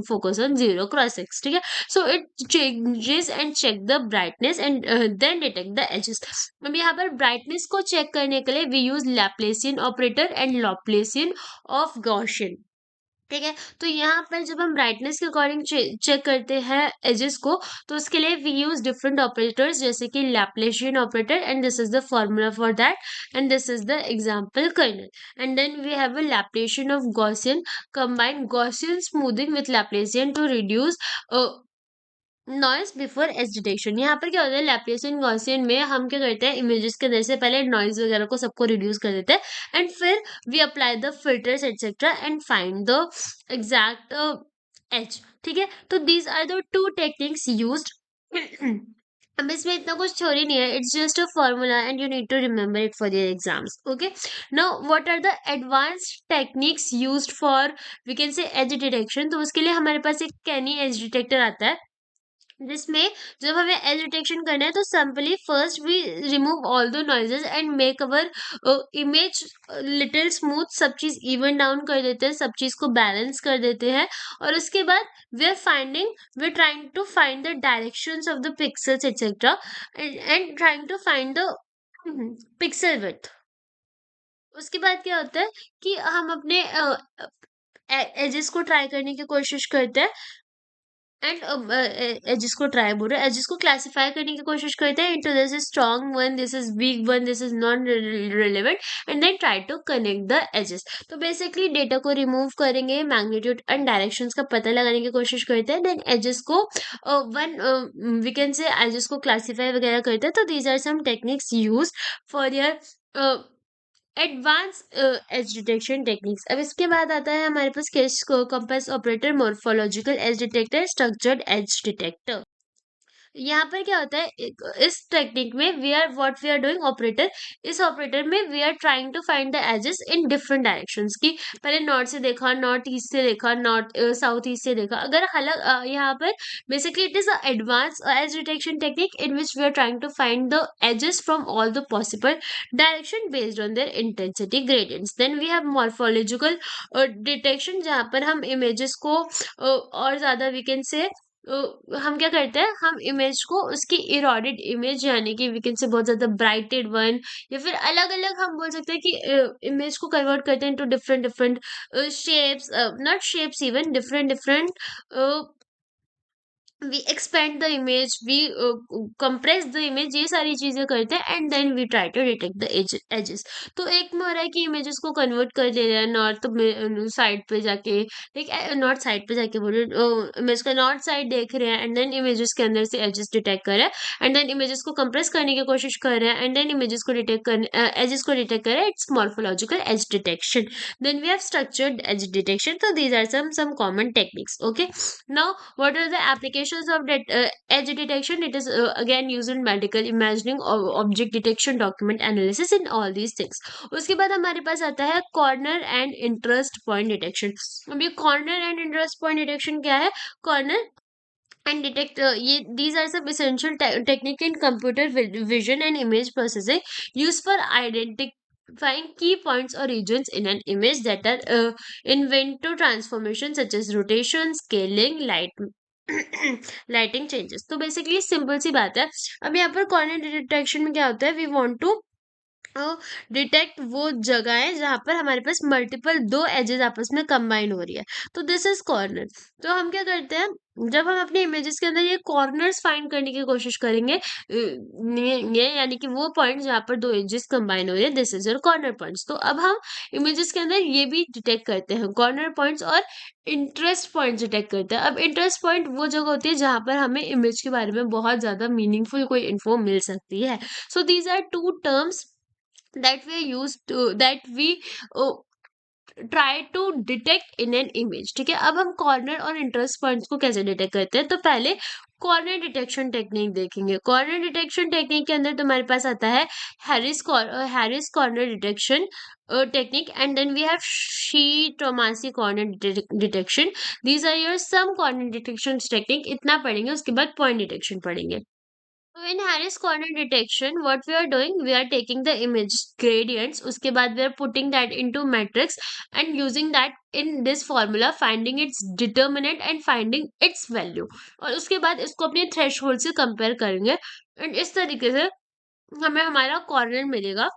focus on zero crosses. ठीक है, so it changes and check the brightness and then detect the edges. अब यहाँ पर brightness को चेक करने के लिए we use Laplacian operator and Laplacian of Gaussian. ठीक है, तो यहाँ पर जब हम ब्राइटनेस के अकॉर्डिंग चेक करते हैं एजेस को, तो उसके लिए वी यूज डिफरेंट ऑपरेटर्स, जैसे कि Laplacian operator and this is the formula for that and this is the example kernel. And then we have a Laplacian of Gaussian, combine Gaussian smoothing with Laplacian to reduce noise before edge detection. यहाँ पर क्या होता है, लैप्लेसियन Gaussian में हम क्या करते हैं, इमेजेस के अंदर से पहले नॉइज वगैरह को सबको रिड्यूस कर देते हैं एंड फिर we apply the filters etcetera and find the exact edge. ठीक है, तो these are the two techniques used. अब इसमें इतना कुछ थ्योरी नहीं है, it's just a formula and you need to remember it for your exams. Okay, now what are the advanced techniques used for we can say edge detection. तो उसके लिए हमारे पास एक कैनी एज डिटेक्टर आता है, जिसमें जब हमें एज डिटेक्शन करना है तो simply first we remove all the noises and make our image little smooth, सब चीज इवन डाउन कर देते हैं, सब चीज को बैलेंस कर देते हैं, और उसके बाद we are trying to find the directions of the pixels etcetera and trying to find the pixel width. उसके बाद क्या होता है कि हम अपने एजेस को ट्राई करने की कोशिश करते हैं एंड एजेस को ट्राई बोल रहे हैं, एजेस को क्लासिफाई करने की कोशिश करते हैं into this is strong one, this is weak one, this is non relevant and then try to connect the edges. तो बेसिकली डेटा को रिमूव करेंगे, मैग्नीट्यूड एंड डायरेक्शंस का पता लगाने की कोशिश करते हैं, देन एजेस को one we can say edges को क्लासिफाई वगैरह करते हैं। तो these are some techniques use for your advance edge detection techniques. अब इसके बाद आता है हमारे पास Kirsch compass operator, morphological edge detector, structured edge detector. यहाँ पर क्या होता है, इस टेक्निक में वी आर डूइंग ऑपरेटर, इस ऑपरेटर में we are trying to find the edges in different directions की। पहले नॉर्थ से देखा, नॉर्थ ईस्ट से देखा, नॉर्थ साउथ ईस्ट से देखा। अगर हालांकि यहाँ पर basically it is advance edge detection technique in which we are trying to find the edges from all the possible direction based on their intensity gradients. Then we have morphological detection, जहाँ पर हम images को और ज्यादा we can से हम क्या करते हैं, हम इमेज को उसकी इरोडेड इमेज यानी कि वी कैन से बहुत ज्यादा ब्राइटेड वन, या फिर अलग अलग हम बोल सकते हैं कि इमेज को कन्वर्ट करते हैं into different different shapes, not shapes, even different different, we expand the image, we compress the image, ये सारी चीजें करते हैं and then we try to detect the edges. तो एक में हो रहा है कि इमेजेस को कन्वर्ट कर दे रहे हैं नॉर्थ साइड पे जाके, ठीक है, नॉर्थ साइड पे जाके बोल रहे, इमेज का नॉर्थ साइड देख रहे हैं एंड देन इमेजेस के अंदर से एजेस डिटेक्ट कर रहे हैं एंड देन इमेजेस को कंप्रेस करने की कोशिश कर रहे हैं एंड देन इमेजेस को डिटेक्ट करने, एजेस को डिटेक्ट कर रहे हैं, it's morphological edge detection. Then we have structured edge detection, so these are some common techniques. Okay, now what are the applications of edge detection? It is again used in medical imagining, object detection, document analysis, in all these things. उसके बाद हमारे पास आता है corner and interest point detection. अब ये corner and interest point detection क्या है? Corner and detect ये these are some essential technique in computer vision and image processing used for identifying key points or regions in an image that are inventive transformation such as rotation, scaling, lighting changes। तो basically simple सी बात है। अब यहाँ पर corner detection में क्या होता है, वी वांट टू डिटेक्ट वो जगह है जहां पर हमारे पास मल्टीपल दो एजेस आपस में कंबाइन हो रही है, तो दिस इज कॉर्नर। तो हम क्या करते हैं, जब हम अपने इमेजेस के अंदर ये कॉर्नर्स फाइंड करने की कोशिश करेंगे, ये यानी कि वो पॉइंट जहां पर दो एजेस कंबाइन हो रही है, this is your corner points. तो अब हम इमेजेस के अंदर ये भी डिटेक्ट करते हैं, कॉर्नर पॉइंट्स और इंटरेस्ट पॉइंट्स डिटेक्ट करते हैं। अब इंटरेस्ट पॉइंट वो जगह होती है जहां पर हमें इमेज के बारे में बहुत ज्यादा मीनिंगफुल कोई इन्फो मिल सकती है। So these are two terms that we used to that we uh, try to detect in an image. ठीक है, अब हम कॉर्नर और इंटरेस्ट पॉइंट्स को कैसे डिटेक्ट करते हैं, तो पहले कॉर्नर डिटेक्शन टेक्निक देखेंगे। कॉर्नर डिटेक्शन टेक्निक के अंदर तुम्हारे पास आता है Harris corner detection technique and then we have Shi Tomasi corner detection. These are your some corner detection technique, इतना पढ़ेंगे, उसके बाद पॉइंट डिटेक्शन पढ़ेंगे। So in Harris corner detection, what we are doing, we are taking the image gradients, उसके बाद we are putting that into matrix and using that in this formula, finding its determinant and finding its value, और उसके बाद इसको अपने threshold से compare करेंगे and इस तरीके से हमें हमारा corner मिलेगा।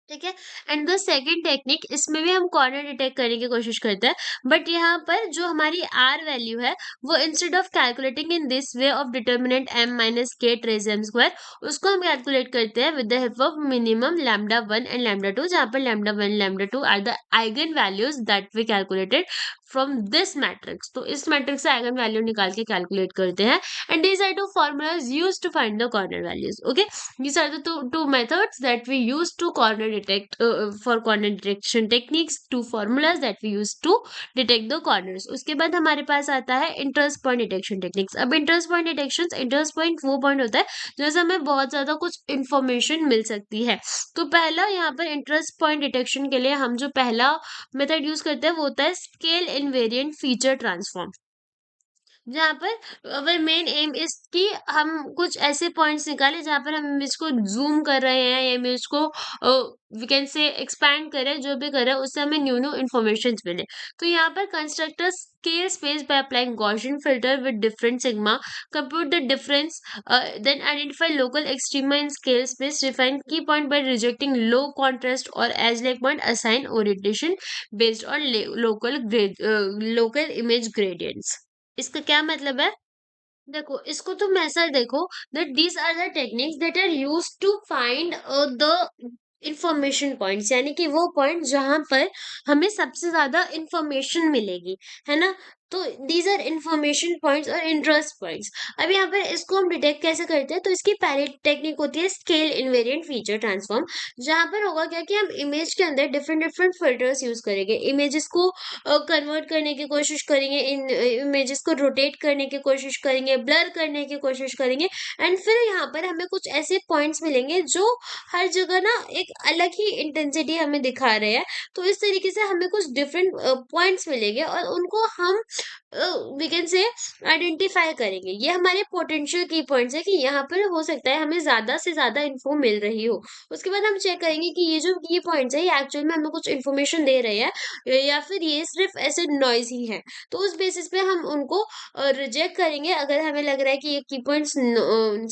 ठीक है, एंड द सेकेंड टेक्निक, इसमें भी हम कॉर्नर डिटेक्ट करने की कोशिश करते हैं, बट यहाँ पर जो हमारी आर वैल्यू है वो instead of calculating in this way of determinant M minus K trace M square, उसको हम कैलकुलेट करते हैं with the help of minimum lambda one and lambda two, जहाँ पर lambda one lambda two are the eigen values that we calculated from this matrix. तो इस matrix से eigen value निकाल के कैलकुलेट करते हैं and these are two formulas used to find the corner values. Okay, these are the two methods that we use to corner detect for corner detection techniques, two formulas that we use to detect the corners। उसके बाद हमारे पास आता है interest point detection techniques. अब interest point detection, interest point वो point होता है जैसे हमें बहुत ज्यादा कुछ इंफॉर्मेशन मिल सकती है। तो पहला यहाँ पर इंटरेस्ट पॉइंट डिटेक्शन के लिए हम जो पहला मेथड यूज करते हैं वो होता है स्केल इनवेरिएंट फीचर ट्रांसफॉर्म, जहाँ पर अवर मेन एम इज कि हम कुछ ऐसे पॉइंट्स निकाले जहाँ पर हम इमेज को जूम कर रहे हैं या इमेज को वी कैन से एक्सपैंड करें, जो भी करें उससे हमें न्यू न्यू इन्फॉर्मेशन मिले। तो यहाँ पर constructor scale space by applying Gaussian filter with different sigma, compute the difference, then identify local extrema in scale space, define key point by rejecting low contrast और edge like point, assign orientation based on local image gradients. इसका क्या मतलब है, देखो इसको तुम ऐसा देखो that these are the techniques that are use to find the information points, यानी कि वो पॉइंट जहां पर हमें सबसे ज्यादा इंफॉर्मेशन मिलेगी, है ना। तो दीज आर इंफॉर्मेशन पॉइंट्स और इंटरेस्ट पॉइंट्स। अब यहाँ पर इसको हम डिटेक्ट कैसे करते हैं, तो इसकी पहली टेक्निक होती है स्केल इनवेरिएंट फीचर ट्रांसफॉर्म, जहां पर होगा क्या कि हम इमेज के अंदर डिफरेंट डिफरेंट फिल्टर्स यूज करेंगे, इमेजेस को कन्वर्ट करने की कोशिश करेंगे, इन इमेजेस को रोटेट करने की कोशिश करेंगे, ब्लर करने की कोशिश करेंगे एंड फिर यहाँ पर हमें कुछ ऐसे पॉइंट्स मिलेंगे जो हर जगह ना एक अलग ही इंटेंसिटी हमें दिखा रहे हैं। तो इस तरीके से हमें कुछ डिफरेंट पॉइंट्स मिलेंगे और उनको हम वी कैन से आइडेंटिफाई करेंगे। ये हमारे पोटेंशियल की पॉइंट्स है कि यहाँ पर हो सकता है हमें ज्यादा से ज्यादा इन्फो मिल रही हो। उसके बाद हम चेक करेंगे कि ये जो की पॉइंट्स है ये एक्चुअल में हमें कुछ इन्फॉर्मेशन दे रहे हैं या फिर ये सिर्फ ऐसे नॉइज ही है। तो उस बेसिस पे हम उनको रिजेक्ट करेंगे अगर हमें लग रहा है कि ये की पॉइंट्स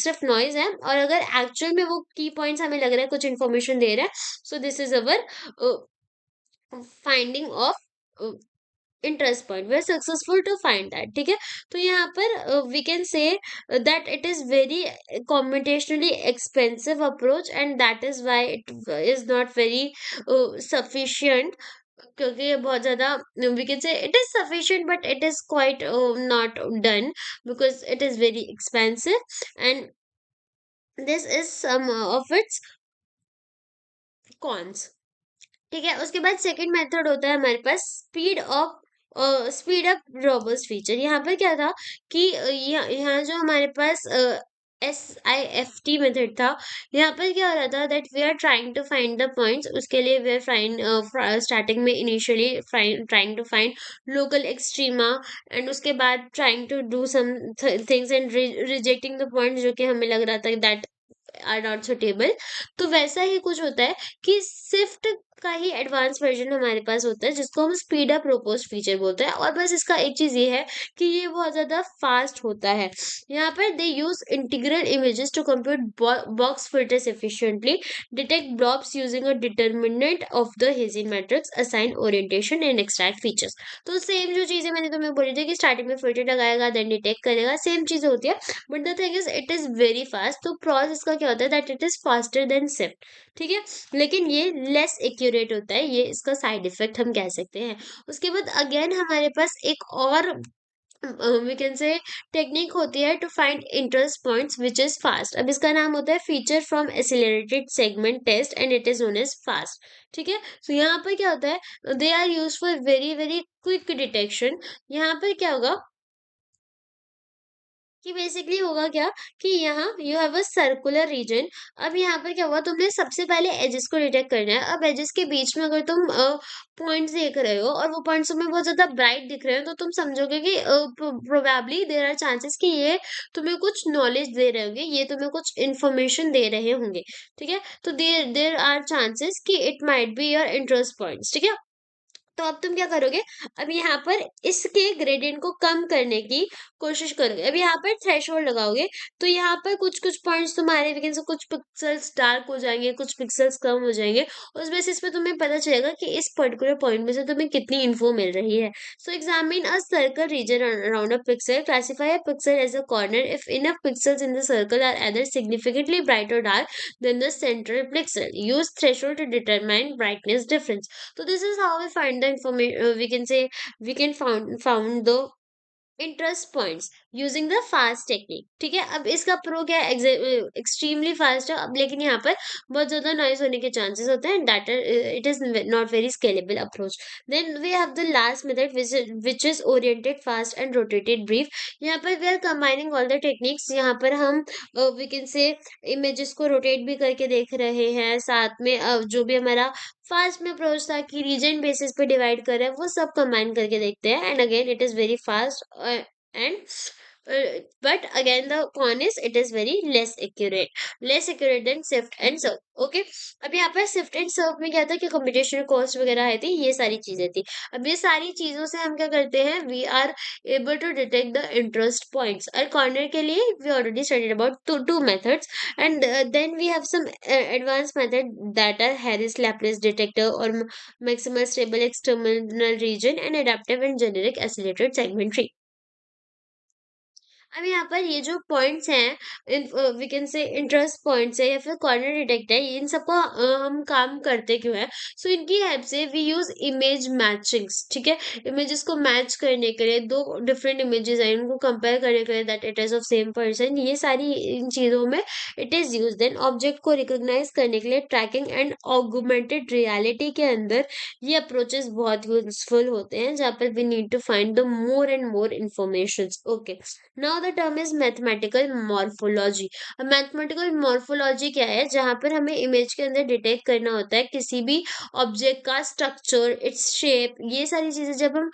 सिर्फ नॉइज है, और अगर एक्चुअल में वो की पॉइंट्स हमें लग रहा है कुछ इन्फॉर्मेशन दे रहा है, so this is our finding of interest point, we are successful to find that. ठीक है, तो यहाँ पर we can say that it is very computationally expensive approach and that is why it is not very sufficient, क्योंकि ये बहुत ज्यादा, we can say it is sufficient but it is quite not done because it is very expensive and this is some of its cons. ठीक है, उसके बाद second method होता है हमारे पास स्पीड अप रोबस्ट फीचर। यहाँ पर क्या था कि यहाँ जो हमारे पास SIFT मेथड था, यहाँ पर क्या हो रहा था that we are trying to find the points. उसके लिए वी आर स्टार्टिंग में initially trying to find local extrema, and उसके बाद trying to do some things and rejecting the points जो कि हमें लग रहा था दैट आर नॉट सुटेबल। तो वैसा ही कुछ होता है कि स्विफ्ट का ही एडवांस वर्जन हमारे पास होता है जिसको हम स्पीड अप प्रोपोज फीचर बोलते हैं, और बस इसका एक चीज ये है कि ये बहुत ज्यादा फास्ट होता है। यहाँ पर they use integral images to compute box filters efficiently, detect blobs using a determinant of the Hessian matrix, assign orientation and extract features. तो सेम जो चीजें मैंने तुम्हें बोली थी कि स्टार्टिंग में फिल्टर लगाएगा देन डिटेक्ट करेगा, सेम चीजें होती है, but the thing is it is very fast. तो प्रॉस इसका क्या होता है that it is faster than Swift. ठीक है, लेकिन ये लेस एक्यूरेट होता है, ये इसका साइड इफेक्ट हम कह सकते हैं। उसके बाद अगेन हमारे पास एक और वी कैन से टेक्निक होती है to find interest points which is fast. अब इसका नाम होता है feature from accelerated segment test and it is known as fast. ठीक है, तो यहाँ पर क्या होता है they are use for very very quick detection. यहाँ पर क्या होगा कि बेसिकली होगा क्या कि यहाँ you have a circular region. अब यहाँ पर क्या हुआ, तुमने सबसे पहले एजेस को डिटेक्ट करना है। अब एजेस के बीच में अगर तुम पॉइंट्स देख रहे हो और वो पॉइंट्स तुम्हें बहुत ज्यादा ब्राइट दिख रहे हो, तो तुम समझोगे कि प्रोबेबली देयर आर चांसेस कि ये तुम्हें कुछ नॉलेज दे रहे होंगे, ये तुम्हें कुछ इन्फॉर्मेशन दे रहे होंगे। ठीक है, तो देर देर आर चांसेस कि it might be your interest points. ठीक है, तो अब तुम क्या करोगे, अब यहाँ पर इसके ग्रेडियंट को कम करने की कोशिश करोगे। अब यहाँ पर थ्रेशोल्ड लगाओगे, तो यहाँ पर कुछ कुछ पॉइंट्स तुम्हारे लेकिन से कुछ पिक्सल्स डार्क हो जाएंगे, कुछ पिक्सल्स कम हो जाएंगे। उस बेसिस पे तुम्हें पता चलेगा कि इस पर्टिकुलर पॉइंट में से तुम्हें कितनी इन्फो मिल रही है। So examine a circle region around a pixel, classify a pixel as a corner if enough pixels in the circle are either significantly bright or dark than the central pixel. Use threshold to determine brightness difference. So this is how we find the information. We can say we can found the interest points using the fast technique. ठीक है, अब इसका pro क्या है, extremely fast है। अब लेकिन यहाँ पर बहुत ज्यादा नॉइज होने के चांसेस होते हैं, that it is not very scalable approach. Then we have the last method which is oriented fast and rotated brief. यहाँ पर we are combining all the techniques. यहाँ पर हम वी कैन से इमेजेस को rotate भी करके देख रहे हैं, साथ में जो भी हमारा फास्ट में अप्रोच था कि रीजन बेसिस पे डिवाइड कर रहे हैं, वो सब कंबाइन करके देखते हैं, and again it is very fast and but again the con is it is very less accurate than sift and serve. Okay, अब यहाँ पर सिफ्ट एंड सर्व में क्या था कि कंप्यूटेशनल कॉस्ट वगैरह है थी, ये सारी चीजें थी। अब ये सारी चीजों से हम क्या करते हैं, we are able to detect the interest points. और कॉर्नर के लिए we already studied about two methods, and then we have some advance method that are Harris Laplace detector और maximal stable external region and adaptive and generic accelerated segment tree. अब यहाँ पर ये जो पॉइंट्स हैं, इन we can say interest points है या फिर कॉर्नर डिटेक्ट है, इन सबको हम काम करते क्यों है। सो इनकी हेल्प से वी यूज इमेज मैचिंग्स। ठीक है, इमेजेस को मैच करने के लिए, दो डिफरेंट इमेजेस हैं उनको कंपेयर करने के लिए that it is of same person, ये सारी इन चीजों में it is use. Then object को रिकॉग्नाइज करने के लिए ट्रैकिंग एंड ऑगमेंटेड रियलिटी के अंदर ये अप्रोचेस बहुत यूजफुल होते हैं, जहाँ पर we need to find the more and more information. Okay, now now the term is mathematical morphology. अब मैथमेटिकल मॉर्फोलॉजी क्या है, जहाँ पर हमें इमेज के अंदर डिटेक्ट करना होता है किसी भी ऑब्जेक्ट का स्ट्रक्चर, इट्स शेप, ये सारी चीजें जब हम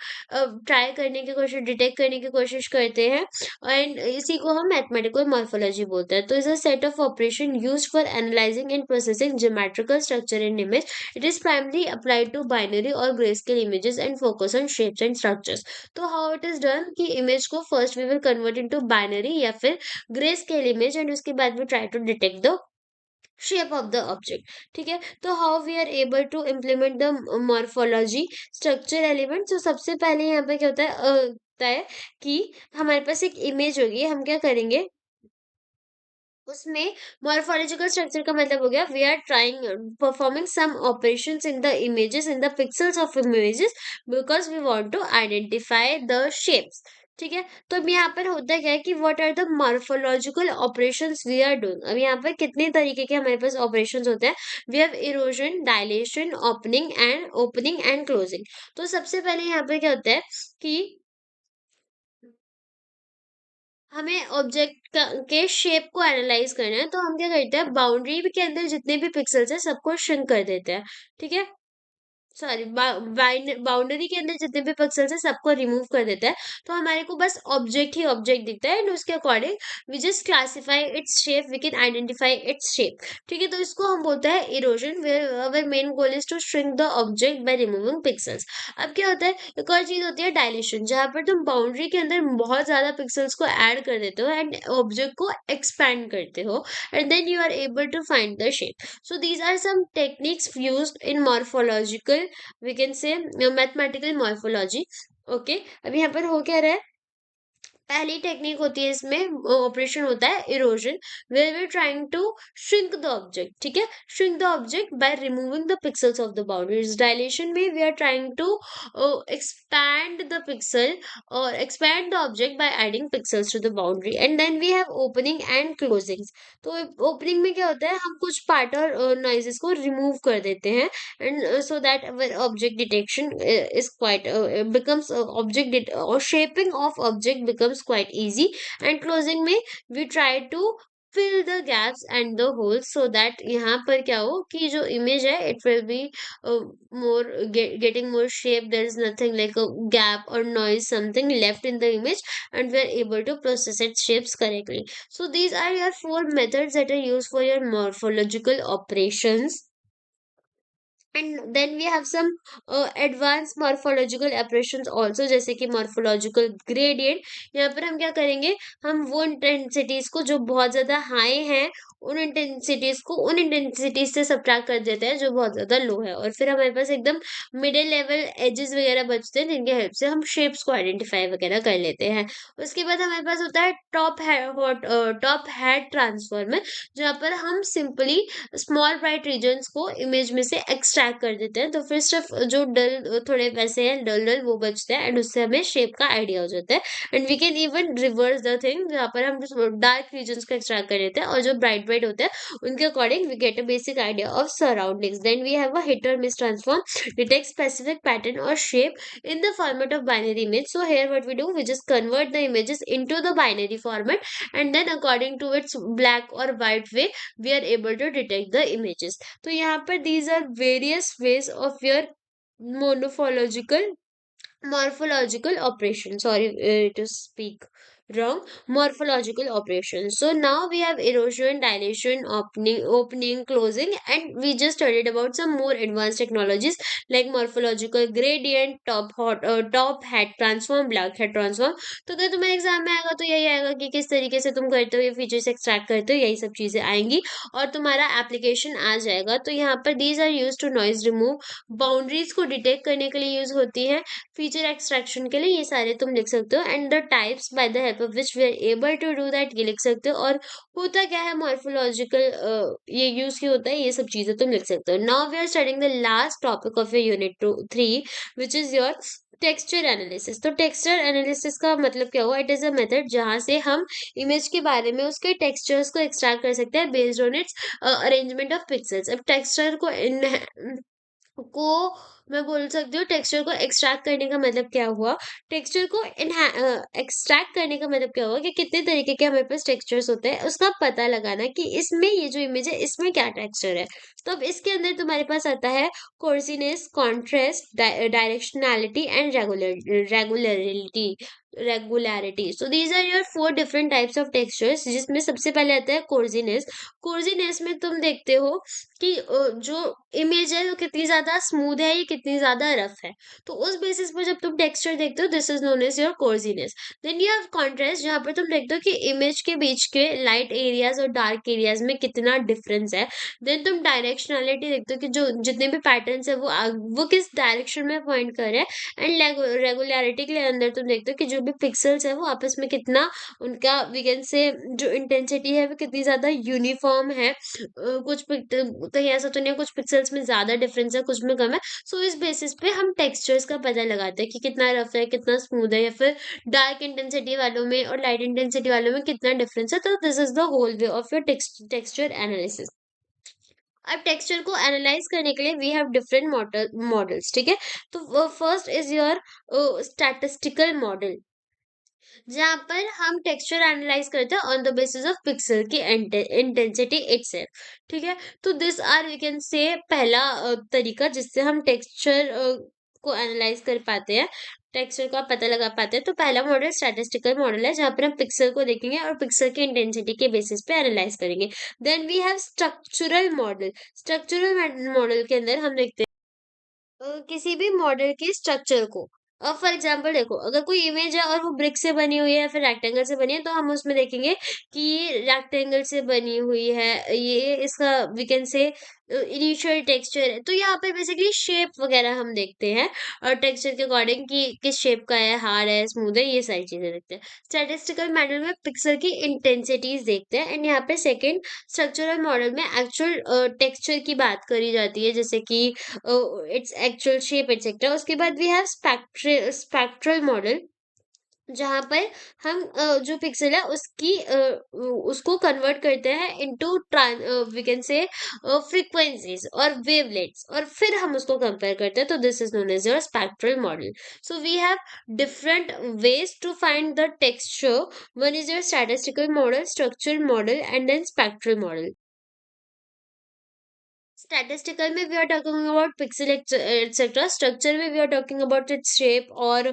ट्राई करने की कोशिश, डिटेक्ट करने की कोशिश करते हैं, एंड इसी को हम मैथमेटिकल मॉर्फोलॉजी बोलते हैं। तो is a set of operation used for analysing and processing geometrical structure in image. It is primary applied to binary और greyscale images and focus on shapes and structures. तो how it is done कि image को first we will convert into binary या फिर grey scale image, and उसके बाद we try to detect the shape of the object. ठीक है, तो how we are able to implement the morphology structure element. तो सबसे पहले यहाँ पे क्या होता है, होता है कि हमारे पास एक इमेज होगी, हम क्या करेंगे उसमें, मॉर्फोलॉजिकल स्ट्रक्चर का मतलब हो गया we are trying performing some operations in the images, in the pixels of images, because we want to identify the shapes. ठीक है, तो अब यहाँ पर होता क्या है कि what are the morphological operations we are doing. अब यहाँ पर कितने तरीके के हमारे पास ऑपरेशंस होते हैं। We have erosion, dilation, opening and closing. तो सबसे पहले यहाँ पे क्या होता है कि हमें ऑब्जेक्ट के शेप को एनालाइज करना है, तो हम क्या करते हैं, बाउंड्री के अंदर जितने भी पिक्सेल्स हैं सबको श्रिंक कर देते हैं। ठीक है, सॉरी, बाउंड्री के अंदर जितने भी पिक्सेल्स है सबको रिमूव कर देता है, तो हमारे को बस ऑब्जेक्ट ही ऑब्जेक्ट दिखता है, एंड उसके according we just classify its shape, we can identify its shape. ठीक है, तो इसको हम बोलते हैं erosion, where our main goal is to shrink the object by removing pixels. अब क्या होता है, एक और चीज होती है डायलेशन, जहां पर तुम बाउंड्री के अंदर बहुत ज्यादा पिक्सेल्स को ऐड कर देते हो एंड ऑब्जेक्ट को एक्सपैंड करते हो, and then you are able to find the shape. So these are some techniques used in morphological, we can say, mathematical morphology. Okay, अब यहाँ पर हो क्या रहा है, पहली टेक्निक होती है इसमें, ऑपरेशन होता है erosion, where we trying to shrink the object. ठीक है, shrink the object by removing the pixels of the boundaries. Dilation में we are trying to expand the pixel और expand the object by adding pixels to the boundary, and then we have opening and closing. तो opening में क्या होता है, हम कुछ part और नॉइजेस को रिमूव कर देते हैं, and so that our object detection is quite becomes object or shaping of object becomes quite easy, and closing में we try to fill the gaps and the holes, so that यहाँ पर क्या हो कि जो image है it will be more getting more shape, there is nothing like a gap or noise something left in the image, and we are able to process its shapes correctly. So these are your four methods that are used for your morphological operations. And then we have some advance morphological operations also, जैसे कि morphological gradient. यहाँ पर हम क्या करेंगे, हम वो intensities को जो बहुत ज्यादा हाई हैं, उन इंटेंसिटीज को उन इंटेंसिटीज से सब्ट्रैक्ट कर देते हैं जो बहुत ज्यादा लो है, और फिर हमारे पास एकदम मिडिल लेवल एजेस वगैरह बचते हैं, जिनके हेल्प से हम शेप्स को आइडेंटिफाई वगैरह कर लेते हैं। उसके बाद हमारे पास होता है टॉप हेड ट्रांसफॉर्मर, जहाँ पर हम सिंपली स्मॉल ब्राइट रीजन्स को इमेज में से एक्सट्रैक्ट कर देते हैं, तो फिर सिर्फ जो डल थोड़े वैसे हैं डल डल वो बचते हैं, एंड उससे हमें शेप का आइडिया हो जाता है। And we can even reverse the thing, जहाँ पर हम डार्क रीजन्स को एक्सट्रैक्ट कर देते हैं, और जो ब्राइट ब्राइट होते हैं उनके according we get a basic idea of surroundings. Then we have a hit और miss transform, detect specific pattern और shape in the format of binary image. So here what we do, we just convert the images into the binary format, and then according to its black or white way we are able to detect the images. तो यहाँ पर these are various ways of your monophological morphological operation, sorry to speak wrong, morphological operation. So now we have erosion, dilation, opening, closing, and we just studied about some more advanced technologies like morphological gradient, top hat transform, black hat transform. तो अगर तुम्हारे exam में आएगा तो यही आएगा कि किस तरीके से तुम करते हो ये फीचर्स एक्सट्रैक्ट करते हो, यही सब चीजें आएंगी और तुम्हारा एप्लीकेशन आ जाएगा। तो यहाँ पर these are use to noise remove, boundaries को डिटेक्ट करने के लिए यूज होती है, फीचर एक्सट्रैक्शन के लिए ये सारे तुम लिख सकते हो, and the types by the help of which we are able to do that ये लिख सकते हो, और होता क्या है मॉर्फोलॉजिकल ये यूज क्यों होता है ये सब चीजें तुम लिख सकते हो। Now we are studying the last topic of your unit 3 which is your texture analysis. तो टेक्सचर एनालिसिस का मतलब क्या हुआ, इट इज अ मेथड जहां से हम इमेज के बारे में उसके टेक्सचर्स को एक्सट्रैक्ट कर सकते हैं based on it's arrangement of pixels. अब टेक्सचर को को मैं बोल सकती हूँ टेक्सचर को एक्सट्रैक्ट करने का मतलब क्या हुआ? टेक्सचर को एक्सट्रैक्ट करने का मतलब क्या हुआ कि कितने तरीके के हमारे पास टेक्सचर्स होते हैं, उसका पता लगाना कि इसमें ये जो इमेज है, इसमें क्या टेक्सचर है। तो अब इसके अंदर तुम्हारे पास आता है coarseness, contrast, directionality and regularity regularity. So these are your 4 different types of textures, जिसमें सबसे पहले आता है कोर्सीनेस। कोर्सीनेस में तुम देखते हो कि जो इमेज है वो कितनी ज़्यादा स्मूथ है, ये कितनी ज़्यादा रफ है। तो उस बेसिस पर जब तुम टेक्सचर देखते हो, this is known as your coarseness. Then you have contrast, जहाँ पर तुम देखते हो कि इमेज के बीच के लाइट एरियाज़ और डार्क एरियाज़ में कितना डिफरेंस है। देन तुम डायरेक्शनैलिटी देखते हो कि जो जितने भी पैटर्न्स है वो किस डायरेक्शन में पॉइंट कर रहे हैं। एंड रेगुलैरिटी के अंदर तुम देखते हो कि जो भी पिक्सेल्स है वो आपस में कितना उनका वी कैन से जो इंटेंसिटी है वो कितनी ज़्यादा यूनिफॉर्म है। कुछ कहीं ऐसा तो नहीं है कुछ पिक्सेल्स में ज़्यादा डिफरेंस है, कुछ में कम है। सो इस बेसिस पे हम टेक्सचर्स का पता लगाते हैं कि कितना रफ है, कितना स्मूथ है, या फिर डार्क इंटेंसिटी वालों में और लाइट इंटेंसिटी वालों में कितना डिफरेंस है। तो this is the whole way of your texture analysis. अब टेक्सचर को एनालाइज करने के लिए वी हैव डिफरेंट मॉडल्स, ठीक है। तो first is your statistical model, जहाँ पर हम टेक्सचर एनालाइज करते हैं on the basis of pixel की इंटेंसिटी इटसेल्फ, ठीक है। तो दिस आर वी कैन से पहला तरीका जिससे हम टेक्सचर को एनालाइज कर पाते हैं, टेक्सचर का पता लगा पाते हैं। तो पहला मॉडल स्टैटिस्टिकल मॉडल है, जहाँ पर हम पिक्सल को देखेंगे और पिक्सल की इंटेंसिटी के बेसिस पे एनालाइज करेंगे। Then we have structural model. Structural model के अंदर हम देखते हैं किसी भी मॉडल के स्ट्रक्चर को। फॉर एग्जांपल देखो, अगर कोई इमेज है और वो ब्रिक से बनी हुई है या फिर रेक्टेंगल से बनी है, तो हम उसमें देखेंगे कि ये रेक्टेंगल से बनी हुई है, ये इसका we can say initial texture है। तो यहाँ पे बेसिकली शेप वगैरह हम देखते हैं और टेक्सचर के अकॉर्डिंग कि किस शेप का है, हार्ड है, स्मूथ है, ये सारी चीजें देखते हैं। स्टैटिस्टिकल मॉडल में पिक्सल की इंटेंसिटीज देखते हैं। एंड यहाँ पे सेकंड स्ट्रक्चरल मॉडल में एक्चुअल टेक्सचर की बात करी जाती है, जैसे कि its actual shape etc. उसके बाद we have spectral model, जहाँ पर हम जो पिक्सल है उसको कन्वर्ट करते हैं into we can say frequencies और वेवलेट्स, और फिर हम उसको कंपेयर करते हैं। तो this is known as your spectral model. So we have different ways to find the texture. One is your statistical model, structural model and then spectral model. Statistical में we are talking about pixel etcetera, structure में we are talking about its shape और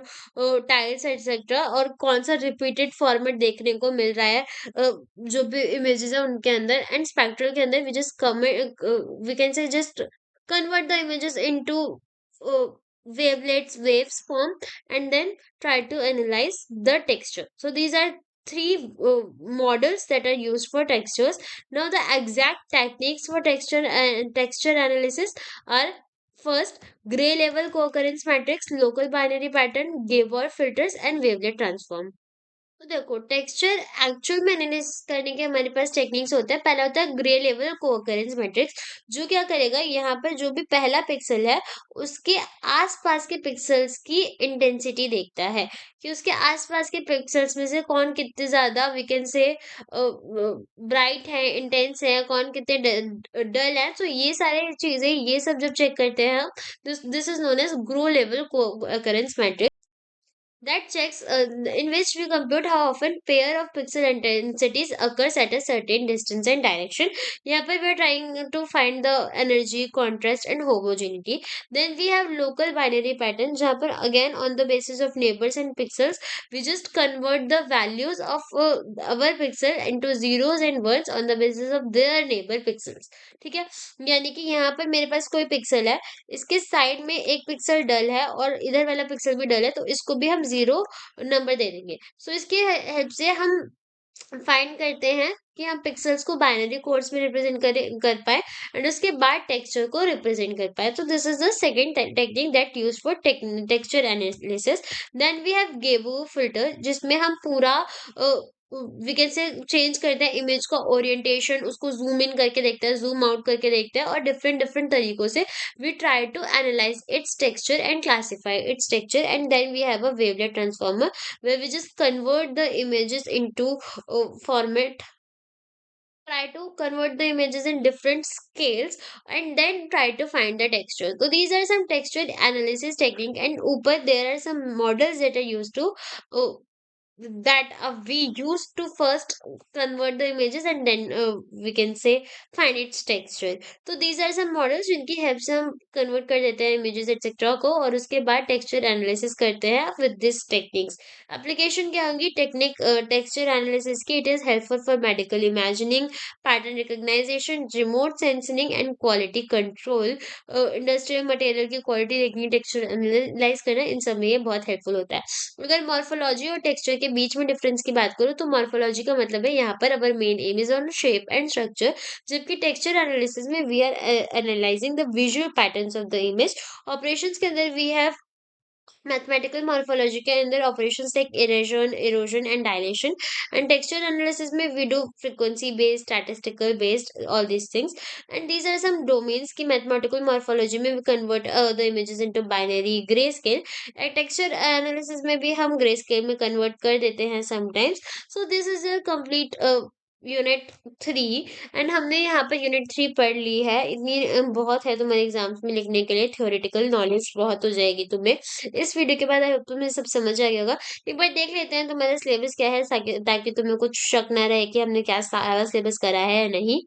tiles etcetera, और कौन सा repeated format देखने को मिल रहा है जो भी इमेजेस है उनके अंदर। एंड स्पेक्ट्रल के अंदर we can say just convert the images into wavelets waves form, and then try to analyze the texture. So these are three models that are used for textures. Now the exact techniques for texture analysis are: first, gray level co-occurrence matrix, local binary pattern, Gabor filters and wavelet transform। तो देखो, texture actual में analysis करने के हमारे पास techniques होते हैं। पहला होता है ग्रे लेवल कोअकरेंस मैट्रिक्स, जो क्या करेगा, यहाँ पर जो भी पहला पिक्सल है उसके आसपास के पिक्सेल्स की इंटेंसिटी देखता है कि उसके आसपास के पिक्सेल्स में से कौन कितने ज्यादा वी कैन से ब्राइट है, इंटेंस है, कौन कितने डल है। तो ये सारे चीजें, ये सब जब चेक करते हैं, this is known as grey level cooccurrence matrix, that checks in which we compute how often pair of pixel intensities occurs at a certain distance and direction. यहाँ पे we are trying to find the energy, contrast and homogeneity. Then we have local binary pattern, जहाँ पर again on the basis of neighbors and pixels we just convert the values of our pixel into zeros and ones on the basis of their neighbor pixels, ठीक है। यानी कि यहाँ पर मेरे पास कोई पिक्सल है, इसके साइड में एक पिक्सल डल है और इधर वाला पिक्सल भी डल है, तो इसको भी हम जीरो नंबर दे देंगे। सो इसके हेल्प से हम फाइंड करते हैं कि हम पिक्सेल्स को बाइनरी कोड्स में रिप्रेजेंट कर पाए एंड उसके बाद टेक्सचर को रिप्रेजेंट कर पाए। तो this is the second technique that use for texture analysis. Then we have Gabor filter, जिसमें हम पूरा वी कैन से चेंज करते हैं इमेज का ओरिएंटेशन, उसको जूम इन करके देखते हैं, जूम आउट करके देखते हैं, और डिफरेंट डिफरेंट तरीकों से we try to analyze its texture and classify its texture. And then we have a wavelet transformer, where we just convert the images into format try to convert the images in different scales and then try to find the texture. So these are some texture analysis technique, and ऊपर there are some models that are used to uh, that we use to first convert the images and then we can say find its texture. तो these are some models जिनकी help से हम convert कर देते हैं images etc को, और उसके बाद texture analysis करते हैं with this techniques. Application क्या होंगी टेक्निक texture analysis की? It is helpful for medical imagining, pattern recognition, remote sensing and quality control. Industrial material की क्वालिटी देखनी, टेक्सचर एनालाइज करना, इन सब में ये बहुत हेल्पफुल होता है। अगर मॉर्फोलॉजी और टेक्सचर के बीच में डिफरेंस की बात करूँ तो मॉर्फोलॉजी का मतलब है यहाँ पर our main aim is on shape and structure, जबकि टेक्सचर एनालिसिस में we are analysing the visual patterns of the image. Operations के अंदर वी हैव मैथमेटिकल मॉर्फोलॉजी के अंदर operations like erasion, erosion and dilation, and texture analysis में we do frequency based, statistical based, all these things. And these are some domains की mathematical morphology में we convert the images into binary grey scale, and texture analysis में भी हम grey scale में convert कर देते हैं sometimes. So this is a complete unit 3, and हमने यहाँ पे यूनिट 3 पढ़ ली है। इतनी बहुत है तुम्हारे एग्जाम्स में लिखने के लिए, थ्योरेटिकल नॉलेज बहुत हो जाएगी तुम्हें। इस वीडियो के बाद आई होप तुम्हें सब समझ आ गया होगा। एक बार देख लेते हैं तुम्हारा सिलेबस क्या है, ताकि तुम्हें कुछ शक ना रहे कि हमने क्या सारा सिलेबस करा है या नहीं।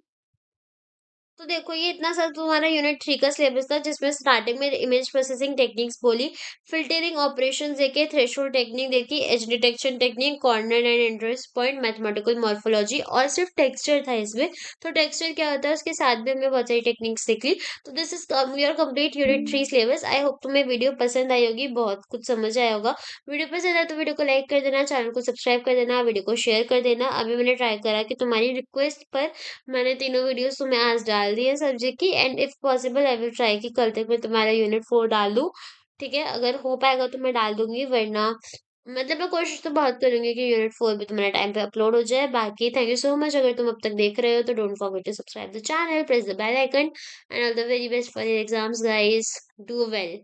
तो देखो ये इतना सा तुम्हारा यूनिट 3 का सिलेबस था, जिसमें स्टार्टिंग में इमेज प्रोसेसिंग टेक्निक्स बोली, फिल्टरिंग ऑपरेशंस देखे, थ्रेशोल्ड टेक्निक देखी, as detection technique, corner and interest point, mathematical morphology, और सिर्फ टेक्सचर था इसमें। तो टेक्सचर क्या होता है उसके साथ भी हमने बहुत सारी टेक्निक्स सीख ली। तो this is your complete unit 3 syllabus. I hope तुम्हें वीडियो पसंद आई होगी, बहुत कुछ समझ आया होगा। वीडियो पसंद आया तो वीडियो को लाइक कर देना, चैनल को सब्सक्राइब कर देना, वीडियो को शेयर कर देना। अभी मैंने ट्राई करा कि तुम्हारी रिक्वेस्ट पर मैंने तीनों वीडियोस तुम्हें आज डाल दी है सब्जेक्ट की, and if possible I will try कि कल तक मैं तुम्हारा यूनिट 4 डाल दूं। ठीक है, अगर हो पाएगा तो मैं डाल दूंगी, वरना मतलब मैं कोशिश तो बहुत करूंगी कि यूनिट 4 भी तुम्हारे टाइम पे अपलोड हो जाए। बाकी थैंक यू सो मच, अगर तुम अब तक देख रहे हो तो don't forget to subscribe the channel, press the bell icon, and all the very best for your exams guys. Do well.